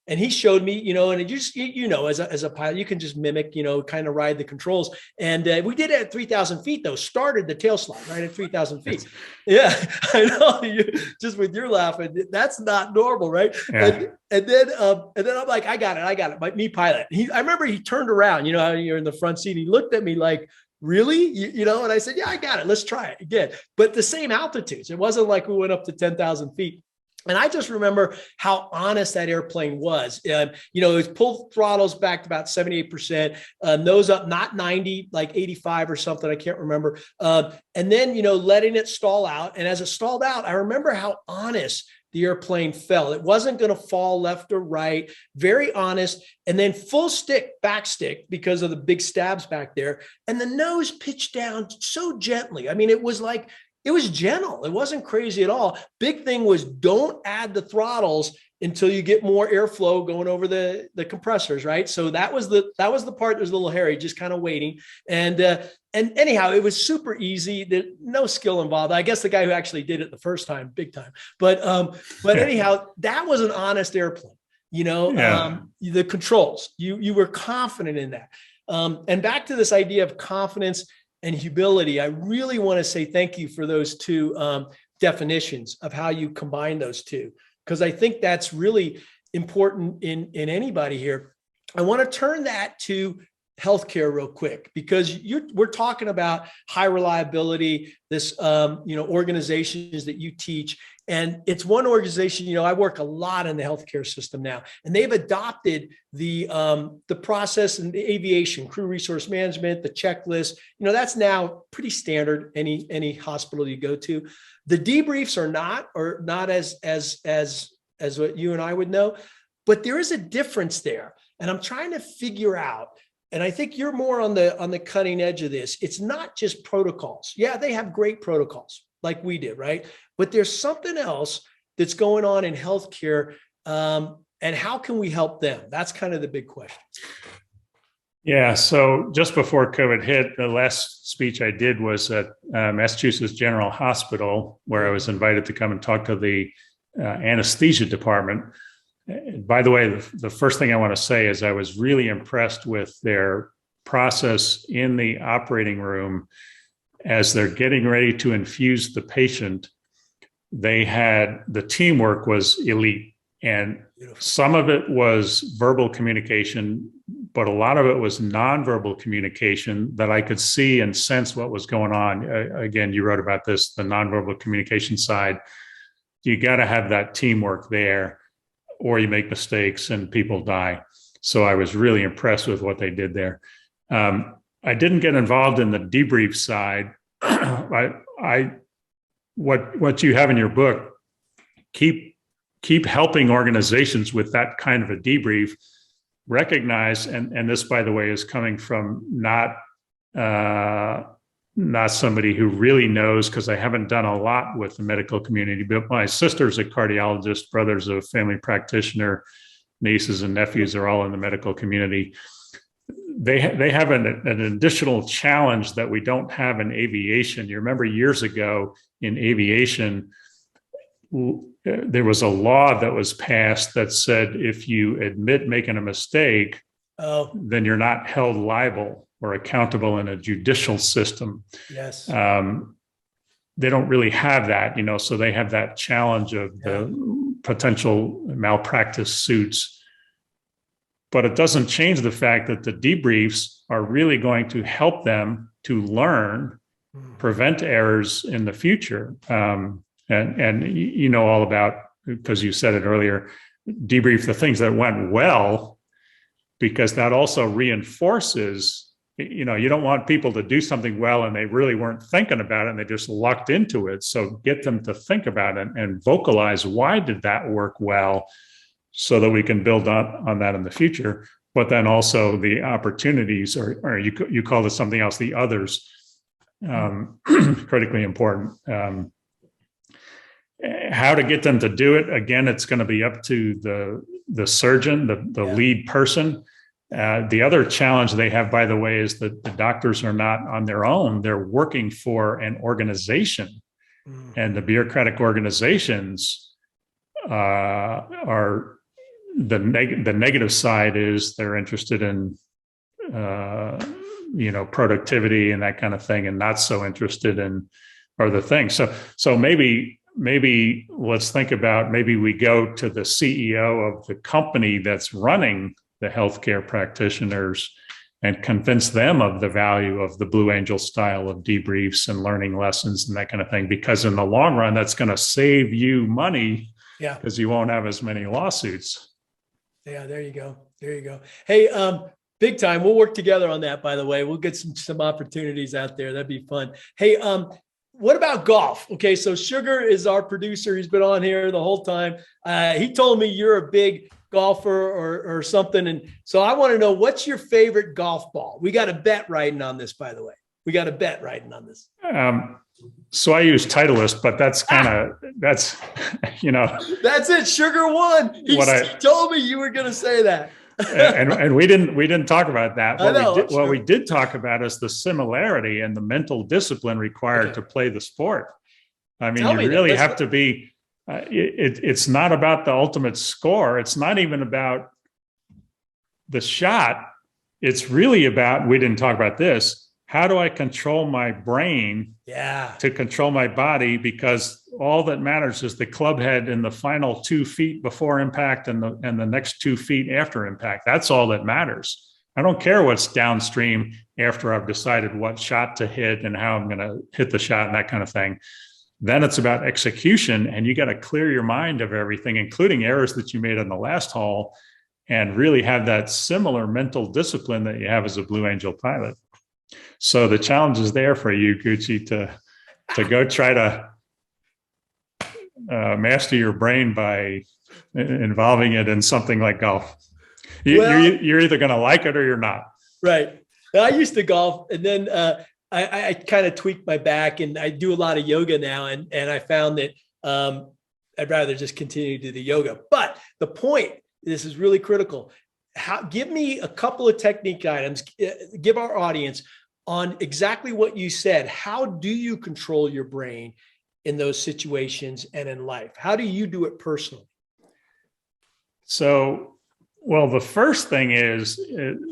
And he showed me, you know, and it just, you know, as a pilot, you can just mimic, you know, kind of ride the controls. And we did it at 3,000 feet, though, started the tail slide right at 3,000 feet. Yeah, I know. Just with your laughing, that's not normal, right? Yeah. And then I'm like, I got it. Me pilot. I remember he turned around, you know, you're in the front seat. He looked at me like, really? You know, and I said, yeah, I got it. Let's try it again. But the same altitudes. It wasn't like we went up to 10,000 feet. And I just remember how honest that airplane was. You know, it was pulled throttles back to about 78%, nose up, not 90, like 85 or something. I can't remember. And then, you know, letting it stall out. And as it stalled out, I remember how honest the airplane fell. It wasn't going to fall left or right, very honest. And then full stick, back stick, because of the big stabs back there. And the nose pitched down so gently. I mean, it was like, it was gentle. It wasn't crazy at all. Big thing was don't add the throttles until you get more airflow going over the compressors, right? So that was the part that was a little hairy, just kind of waiting. And anyhow, it was super easy. There, no skill involved. I guess the guy who actually did it the first time, big time. But anyhow, that was an honest airplane. You know, the controls. You were confident in that. And back to this idea of confidence and humility. I really want to say thank you for those two definitions of how you combine those two, because I think that's really important in anybody here. I want to turn that to healthcare real quick, because we're talking about high reliability, this organizations that you teach. And it's one organization, I work a lot in the healthcare system now, and they've adopted the process in the aviation, crew resource management, the checklist. That's now pretty standard any hospital you go to. The debriefs are not as what you and I would know, but there is a difference there. And I'm trying to figure out, and I think you're more on the cutting edge of this. It's not just protocols. Yeah, they have great protocols like we did, right? But there's something else that's going on in healthcare, and how can we help them? That's kind of the big question. Yeah. So just before COVID hit, the last speech I did was at Massachusetts General Hospital, where I was invited to come and talk to the anesthesia department. By the way, the first thing I want to say is I was really impressed with their process in the operating room as they're getting ready to infuse the patient. The teamwork was elite, and some of it was verbal communication, but a lot of it was nonverbal communication that I could see and sense what was going on. Again, you wrote about this, the nonverbal communication side. You got to have that teamwork there, or you make mistakes and people die. So I was really impressed with what they did there. I didn't get involved in the debrief side. What you have in your book, keep helping organizations with that kind of a debrief. Recognize, and this, by the way, is coming from not somebody who really knows, because I haven't done a lot with the medical community, but my sister's a cardiologist, brother's a family practitioner, nieces and nephews are all in the medical community. They have an additional challenge that we don't have in aviation. You remember years ago in aviation, there was a law that was passed that said if you admit making a mistake, then you're not held liable or accountable in a judicial system. Yes. They don't really have that, so they have that challenge of the potential malpractice suits. But it doesn't change the fact that the debriefs are really going to help them to learn, prevent errors in the future. And you know all about, because you said it earlier, debrief the things that went well, because that also reinforces, you don't want people to do something well and they really weren't thinking about it and they just lucked into it. So get them to think about it and vocalize, why did that work well, so that we can build on that in the future. But then also the opportunities, or you call this something else, the others, critically important. How to get them to do it, again, it's going to be up to the surgeon, the lead person. The other challenge they have, by the way, is that the doctors are not on their own. They're working for an organization, and the bureaucratic organizations are the negative side is they're interested in productivity and that kind of thing, and not so interested in other things. So maybe let's think about, maybe we go to the CEO of the company that's running the healthcare practitioners and convince them of the value of the Blue Angel style of debriefs and learning lessons and that kind of thing, because in the long run, that's going to save you money, because you won't have as many lawsuits. Yeah, there you go. Hey, big time. We'll work together on that, by the way. We'll get some opportunities out there. That'd be fun. Hey, what about golf? Okay, so Sugar is our producer. He's been on here the whole time. He told me you're a big golfer or something. And so I want to know, what's your favorite golf ball? We got a bet riding on this, by the way. So I use Titleist, but that's that's it. Sugar won. He told me you were going to say that. and we didn't talk about that. What we did talk about is the similarity and the mental discipline required to play the sport. I mean, you really have to be. It's not about the ultimate score. It's not even about the shot. It's really about, we didn't talk about this, how do I control my brain to control my body? Because all that matters is the club head in the final 2 feet before impact and the next 2 feet after impact. That's all that matters. I don't care what's downstream after I've decided what shot to hit and how I'm going to hit the shot and that kind of thing. Then it's about execution, and you got to clear your mind of everything, including errors that you made on the last haul, and really have that similar mental discipline that you have as a Blue Angel pilot. So the challenge is there for you, Gucci, to go try to master your brain by involving it in something like golf. You're either going to like it or you're not. Right. I used to golf, and then I kind of tweaked my back, and I do a lot of yoga now. And I found that I'd rather just continue to do the yoga. But the point, this is really critical. Give me a couple of technique items, give our audience on exactly what you said. How do you control your brain in those situations and in life? How do you do it personally? So, well, the first thing is,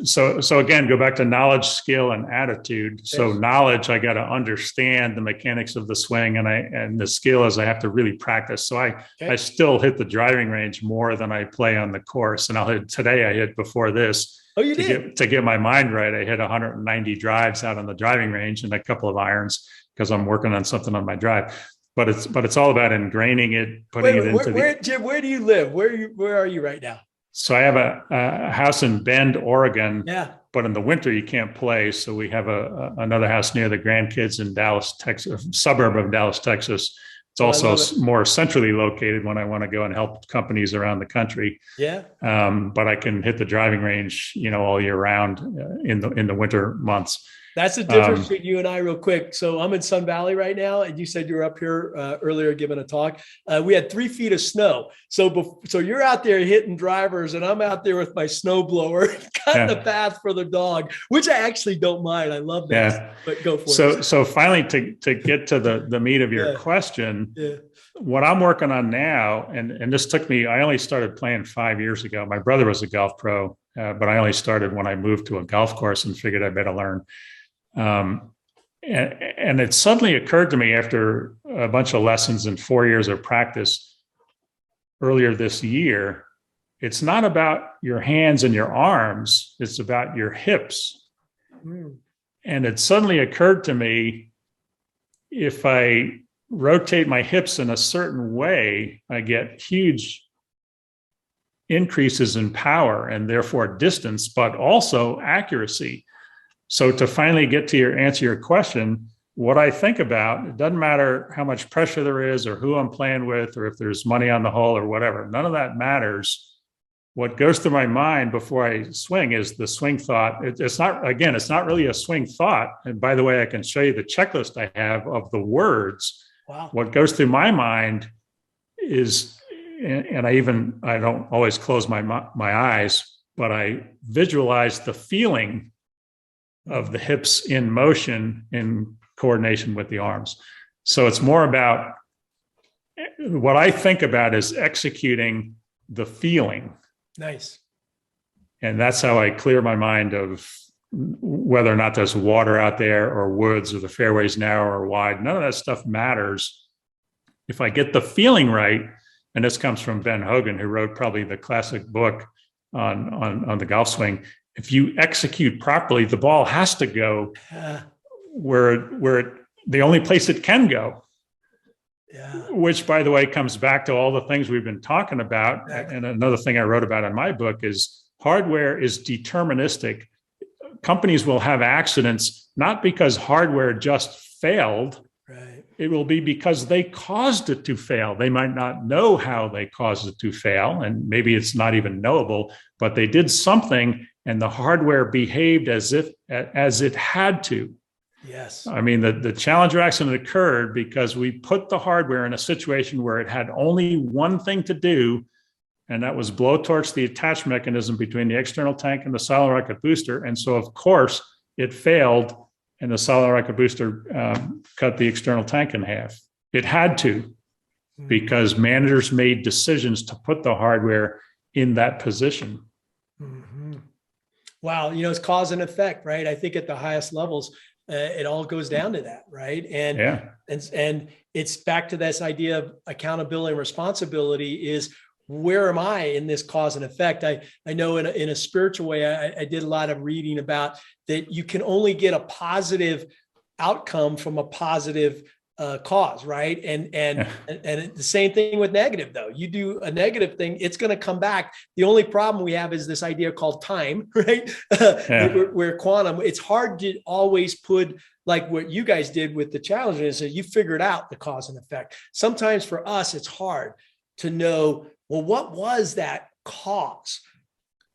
so again, go back to knowledge, skill, and attitude. So knowledge, I got to understand the mechanics of the swing, and the skill is I have to really practice. So I still hit the driving range more than I play on the course. And today I hit before this. Oh, you did? To get my mind right, I hit 190 drives out on the driving range and a couple of irons because I'm working on something on my drive. But it's all about ingraining it, putting it into Jim, where do you live? Where are you right now? So I have a house in Bend, Oregon. Yeah. But in the winter you can't play. So we have another house near the grandkids in Dallas, Texas, suburb of Dallas, Texas. It's also more centrally located when I want to go and help companies around the country. Yeah. But I can hit the driving range, all year round in the winter months. That's the difference between you and I real quick. So I'm in Sun Valley right now. And you said you were up here earlier giving a talk. We had 3 feet of snow. So you're out there hitting drivers and I'm out there with my snow blower, cutting the path for the dog, which I actually don't mind. I love that. Yeah. But go for it. So finally, to get to the meat of your question, what I'm working on now, and this took me, I only started playing 5 years ago. My brother was a golf pro, but I only started when I moved to a golf course and figured I better learn. And it suddenly occurred to me after a bunch of lessons and 4 years of practice earlier this year, it's not about your hands and your arms, it's about your hips. Mm. And it suddenly occurred to me, if I rotate my hips in a certain way, I get huge increases in power and therefore distance, but also accuracy. So to finally get to answer your question, what I think about, it doesn't matter how much pressure there is or who I'm playing with or if there's money on the hole or whatever, none of that matters. What goes through my mind before I swing is the swing thought. It's not really a swing thought. And by the way, I can show you the checklist I have of the words. Wow. What goes through my mind is, and I don't always close my eyes, but I visualize the feeling of the hips in motion in coordination with the arms. So it's more about, what I think about is executing the feeling. Nice. And that's how I clear my mind of whether or not there's water out there or woods or the fairway's narrow or wide. None of that stuff matters. If I get the feeling right, and this comes from Ben Hogan, who wrote probably the classic book on the golf swing. If you execute properly, the ball has to go where the only place it can go. Yeah. Which, by the way, comes back to all the things we've been talking about. Exactly. And another thing I wrote about in my book is hardware is deterministic. Companies will have accidents not because hardware just failed. Right. It will be because they caused it to fail. They might not know how they caused it to fail, and maybe it's not even knowable, but they did something and the hardware behaved as it had to. Yes. I mean, the Challenger accident occurred because we put the hardware in a situation where it had only one thing to do, and that was blowtorch the attach mechanism between the external tank and the solid rocket booster. And so, of course, it failed, and the solid rocket booster cut the external tank in half. It had to, because managers made decisions to put the hardware in that position. Mm-hmm. Wow. It's cause and effect, right? I think at the highest levels, It all goes down to that, right? And it's back to this idea of accountability and responsibility is, where am I in this cause and effect? I know in a spiritual way, I did a lot of reading about that you can only get a positive outcome from a positive cause, right? And the same thing with negative, though. You do a negative thing, it's going to come back. The only problem we have is this idea called time, right? Where quantum, it's hard to always put, like what you guys did with the challenge, is that you figured out the cause and effect. Sometimes for us, it's hard to know, well, what was that cause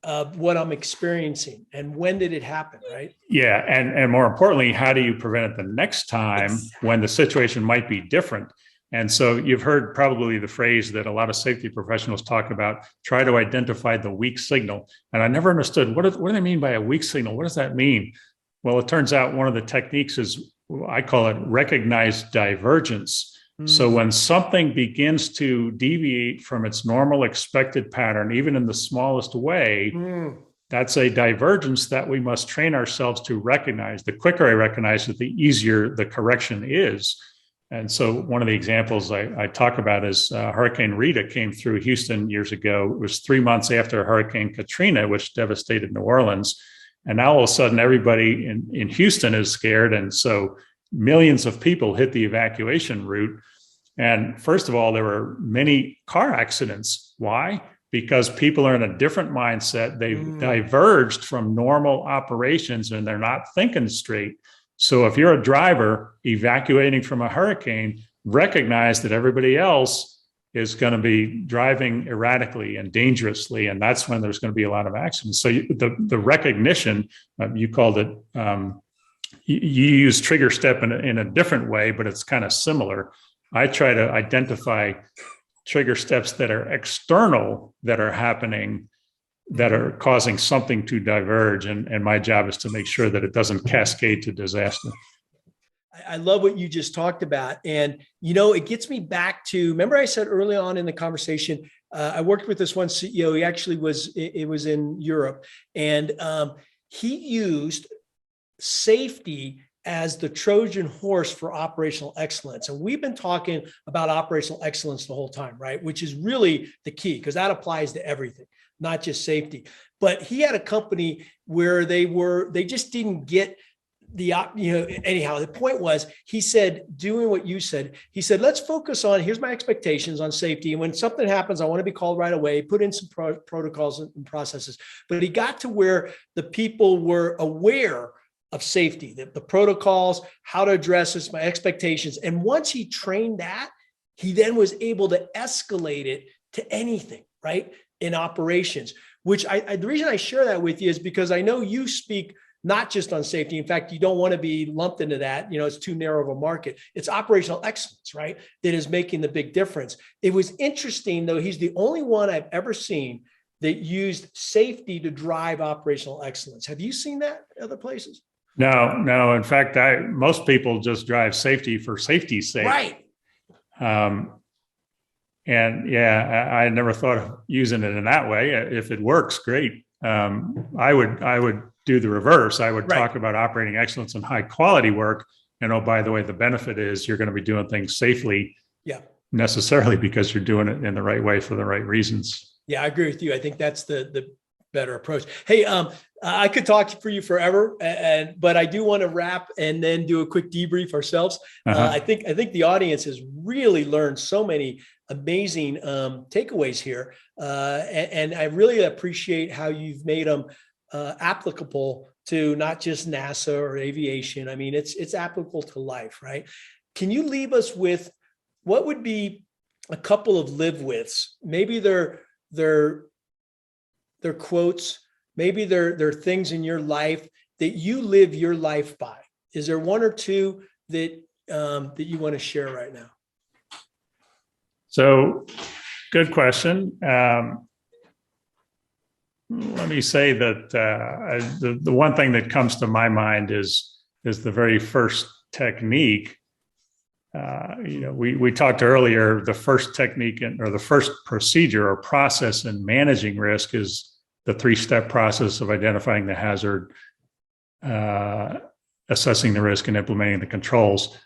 of what I'm experiencing and when did it happen, right? Yeah. And more importantly, how do you prevent it the next time when the situation might be different? And so you've heard probably the phrase that a lot of safety professionals talk about, try to identify the weak signal. And I never understood, what do they mean by a weak signal? What does that mean? Well, it turns out one of the techniques is, I call it recognized divergence. So when something begins to deviate from its normal expected pattern, even in the smallest way, that's a divergence that we must train ourselves to recognize. The quicker I recognize it, the easier the correction is. And so one of the examples I talk about is Hurricane Rita came through Houston years ago. It was 3 months after Hurricane Katrina, which devastated New Orleans. And now all of a sudden, everybody in Houston is scared. And so millions of people hit the evacuation route. And first of all, there were many car accidents. Why? Because people are in a different mindset. They've diverged from normal operations and they're not thinking straight. So if you're a driver evacuating from a hurricane, recognize that everybody else is going to be driving erratically and dangerously. And that's when there's going to be a lot of accidents. So the recognition, you called it, you use trigger step in a different way, but it's kind of similar. I try to identify trigger steps that are external, that are happening, that are causing something to diverge. And my job is to make sure that it doesn't cascade to disaster. I love what you just talked about. And, you know, it gets me back to, remember I said early on in the conversation, I worked with this one CEO. He actually was in Europe, and he used safety as the Trojan horse for operational excellence. And we've been talking about operational excellence the whole time, right? Which is really the key, because that applies to everything, not just safety. But he had a company where they just didn't get anyhow, the point was, he said, doing what you said, he said, let's focus on, here's my expectations on safety. And when something happens, I want to be called right away, put in some protocols and processes. But he got to where the people were aware of safety, the protocols, how to address this, my expectations. And once he trained that, he then was able to escalate it to anything, right? In operations, which the reason I share that with you is because I know you speak not just on safety. In fact, you don't want to be lumped into that. You know, it's too narrow of a market. It's operational excellence, right? That is making the big difference. It was interesting, though. He's the only one I've ever seen that used safety to drive operational excellence. Have you seen that other places? No. In fact, most people just drive safety for safety's sake. Right. And yeah, I never thought of using it in that way. If it works, great. I would do the reverse. I would talk about operating excellence and high quality work. And oh, by the way, the benefit is you're going to be doing things safely, necessarily because you're doing it in the right way for the right reasons. Yeah, I agree with you. I think that's the better approach. Hey, I could talk for you forever, but I do want to wrap and then do a quick debrief ourselves. I think the audience has really learned so many amazing takeaways here, and I really appreciate how you've made them applicable to not just NASA or aviation. I mean, it's applicable to life, right? Can you leave us with what would be a couple of live withs? Maybe they're quotes, maybe they're things in your life that you live your life by. Is there one or two that you want to share right now? So, good question. Let me say that the one thing that comes to my mind is the very first technique. We talked earlier, the first technique or the first procedure or process in managing risk is the 3-step process of identifying the hazard, assessing the risk and implementing the controls.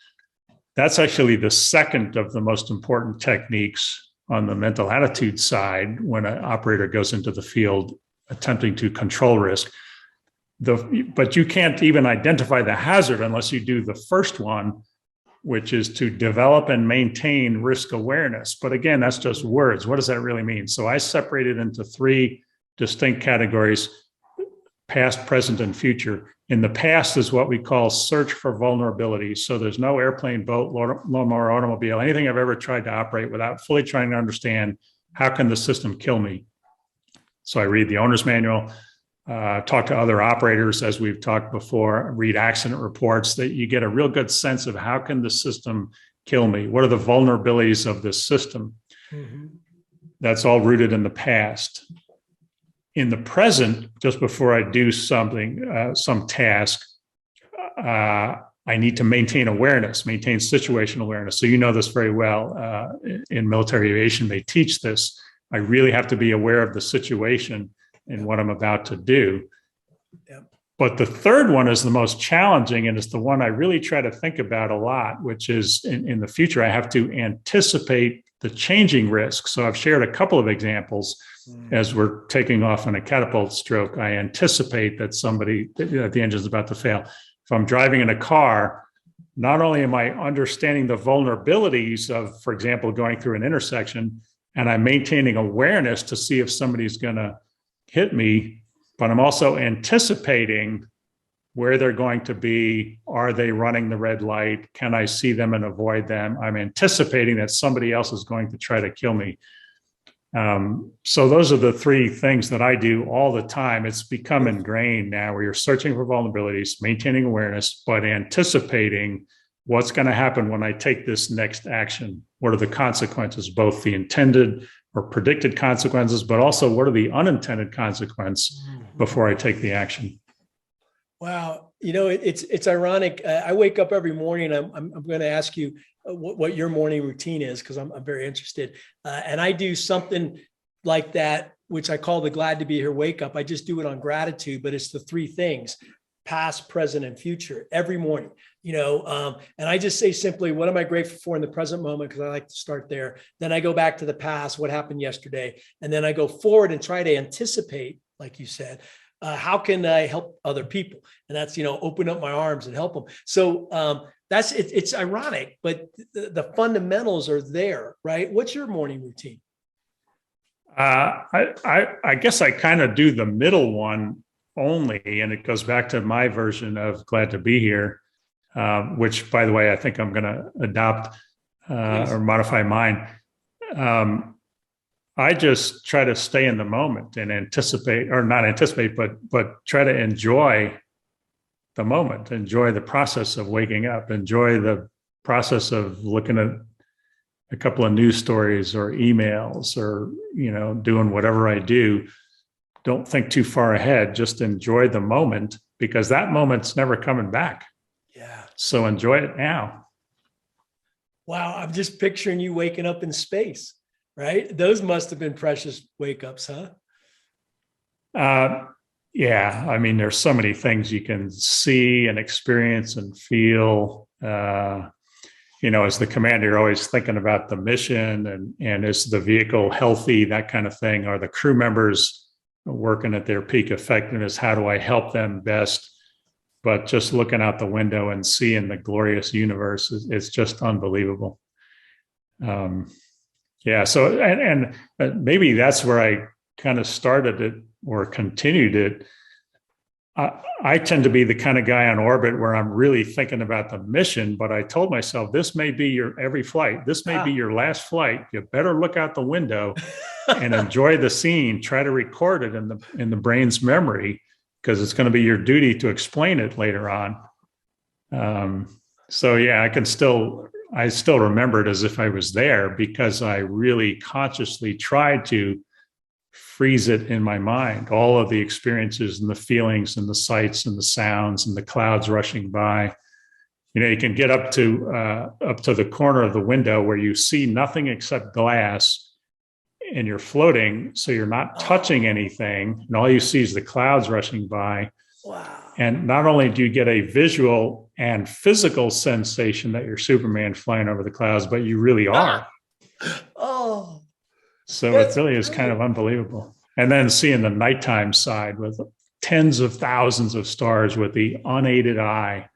That's actually the second of the most important techniques on the mental attitude side when an operator goes into the field attempting to control risk. But you can't even identify the hazard unless you do the first one, which is to develop and maintain risk awareness. But again, that's just words. What does that really mean? So I separated into three distinct categories: past, present, and future. In the past is what we call search for vulnerabilities. So there's no airplane, boat, lawnmower, automobile, anything I've ever tried to operate without fully trying to understand, how can the system kill me? So I read the owner's manual, talk to other operators, as we've talked before, read accident reports, that you get a real good sense of how can the system kill me? What are the vulnerabilities of this system? Mm-hmm. That's all rooted in the past. In the present, just before I do something, some task, I need to maintain awareness, maintain situational awareness. So you know this very well. In military aviation, they teach this. I really have to be aware of the situation and what I'm about to do. Yep. But the third one is the most challenging, and it's the one I really try to think about a lot, which is in the future, I have to anticipate the changing risks. So I've shared a couple of examples. As we're taking off on a catapult stroke, I anticipate that the engine's about to fail. If I'm driving in a car, not only am I understanding the vulnerabilities of, for example, going through an intersection, and I'm maintaining awareness to see if somebody's going to hit me, but I'm also anticipating where they're going to be. Are they running the red light? Can I see them and avoid them? I'm anticipating that somebody else is going to try to kill me. So those are the three things that I do all the time. It's become ingrained now, where you're searching for vulnerabilities, maintaining awareness, but anticipating what's going to happen when I take this next action. What are the consequences, both the intended or predicted consequences, but also what are the unintended consequences before I take the action? Wow. You know, it's ironic. I wake up every morning. I'm going to ask you what your morning routine is, because I'm very interested. And I do something like that, which I call the glad to be here wake up. I just do it on gratitude, but it's the three things: past, present, and future every morning. And I just say simply, what am I grateful for in the present moment? Because I like to start there. Then I go back to the past, what happened yesterday. And then I go forward and try to anticipate, like you said, how can I help other people? And that's, open up my arms and help them. So it's ironic, but the fundamentals are there, right? What's your morning routine? I guess I kind of do the middle one only, and it goes back to my version of glad to be here, which, by the way, I think I'm going to adopt or modify mine. I just try to stay in the moment and but try to enjoy the moment, enjoy the process of waking up, enjoy the process of looking at a couple of news stories or emails or, doing whatever I do. Don't think too far ahead, just enjoy the moment, because that moment's never coming back. Yeah. So enjoy it now. Wow. I'm just picturing you waking up in space, right? Those must have been precious wake ups, huh? Yeah. I mean, there's so many things you can see and experience and feel. As the commander, you're always thinking about the mission and is the vehicle healthy, that kind of thing. Are the crew members working at their peak effectiveness? How do I help them best? But just looking out the window and seeing the glorious universe is just unbelievable. Yeah. So, and maybe that's where I kind of started it or continued it. I tend to be the kind of guy on orbit where I'm really thinking about the mission, but I told myself, this may be your every flight. This may be your last flight. You better look out the window and enjoy the scene. Try to record it in the brain's memory, because it's going to be your duty to explain it later on. So yeah, I still remember it as if I was there, because I really consciously tried to freeze it in my mind, all of the experiences and the feelings and the sights and the sounds and the clouds rushing by. You can get up to the corner of the window where you see nothing except glass, and you're floating, so you're not touching anything, and all you see is the clouds rushing by. Wow. And not only do you get a visual and physical sensation that you're Superman flying over the clouds, but you really are. Oh, so it really is kind of unbelievable. And then seeing the nighttime side with tens of thousands of stars with the unaided eye,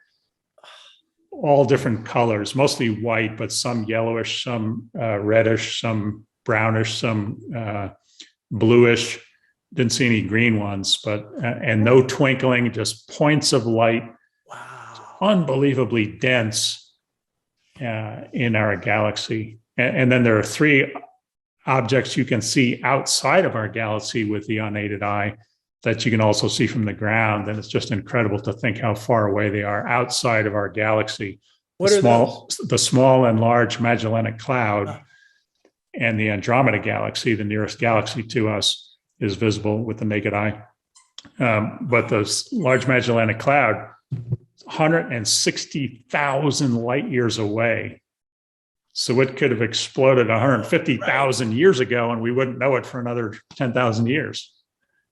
all different colors, mostly white, but some yellowish, some reddish, some brownish, some bluish. Didn't see any green ones, but and no twinkling, just points of light. wow. Unbelievably dense in our galaxy. And then there are three objects you can see outside of our galaxy with the unaided eye that you can also see from the ground. And it's just incredible to think how far away they are outside of our galaxy. What are those? The small and large Magellanic Cloud and the Andromeda Galaxy, the nearest galaxy to us, is visible with the naked eye. But the Large Magellanic Cloud, 160,000 light years away. So it could have exploded 150,000 years ago and we wouldn't know it for another 10,000 years.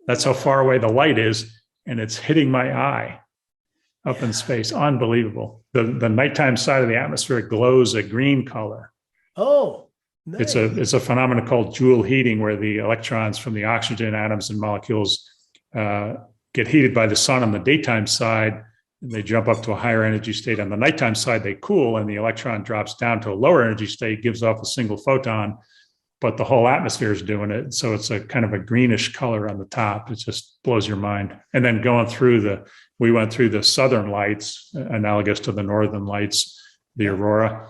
That's how far away the light is. And it's hitting my eye up in space. Unbelievable. The nighttime side of the atmosphere glows a green color. Oh, nice. It's a phenomenon called Joule heating, where the electrons from the oxygen atoms and molecules get heated by the sun on the daytime side. And they jump up to a higher energy state. On the nighttime side, they cool, and the electron drops down to a lower energy state, gives off a single photon, but the whole atmosphere is doing it. So it's a kind of a greenish color on the top. It just blows your mind. And then we went through the southern lights, analogous to the northern lights, the aurora.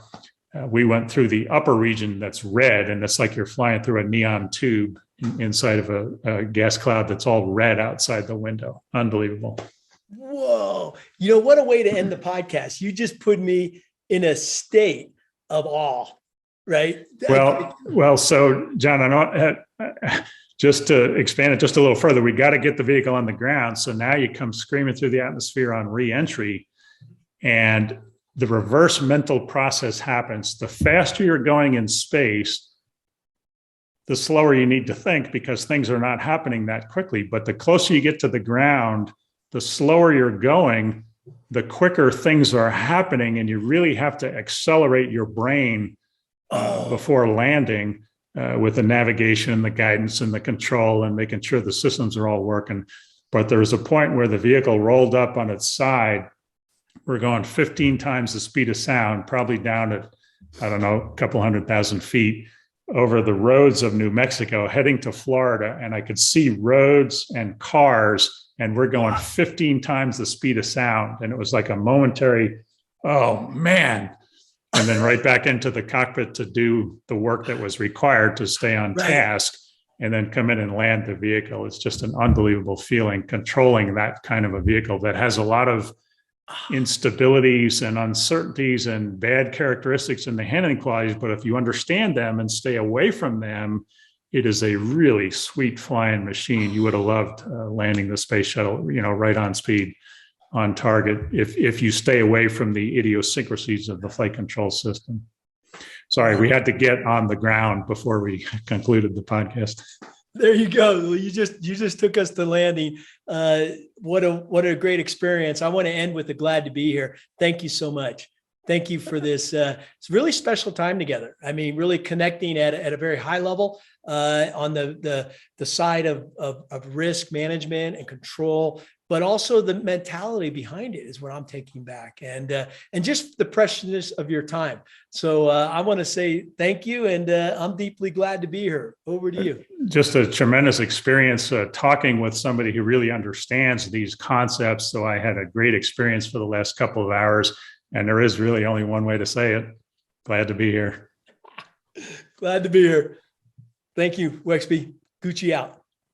We went through the upper region that's red, and it's like you're flying through a neon tube inside of a gas cloud that's all red outside the window. Unbelievable. Whoa. What a way to end the podcast. You just put me in a state of awe, right? Well, so John, I know just to expand it just a little further, we got to get the vehicle on the ground. So now you come screaming through the atmosphere on re-entry, and the reverse mental process happens. The faster you're going in space, the slower you need to think, because things are not happening that quickly. But the closer you get to the ground, the slower you're going, the quicker things are happening. And you really have to accelerate your brain before landing with the navigation and the guidance and the control and making sure the systems are all working. But there was a point where the vehicle rolled up on its side. We're going 15 times the speed of sound, probably down at, I don't know, a couple 100,000 feet over the roads of New Mexico, heading to Florida. And I could see roads and cars, and we're going 15 times the speed of sound. And it was like a momentary, oh man. And then right back into the cockpit to do the work that was required to stay on task, and then come in and land the vehicle. It's just an unbelievable feeling controlling that kind of a vehicle that has a lot of instabilities and uncertainties and bad characteristics in the handling qualities. But if you understand them and stay away from them, it is a really sweet flying machine. You would have loved landing the space shuttle, right on speed, on target, if you stay away from the idiosyncrasies of the flight control system. Sorry, we had to get on the ground before we concluded the podcast. There you go. You just took us to landing. What a great experience. I want to end with a glad to be here. Thank you so much. Thank you for this. It's a really special time together. I mean, really connecting at a very high level on the side of risk management and control, but also the mentality behind it is what I'm taking back, and just the preciousness of your time. So I want to say thank you, and I'm deeply glad to be here. Over to you. Just a tremendous experience talking with somebody who really understands these concepts. So I had a great experience for the last couple of hours, and there is really only one way to say it. Glad to be here. Glad to be here. Thank you, Wexby. Gucci out.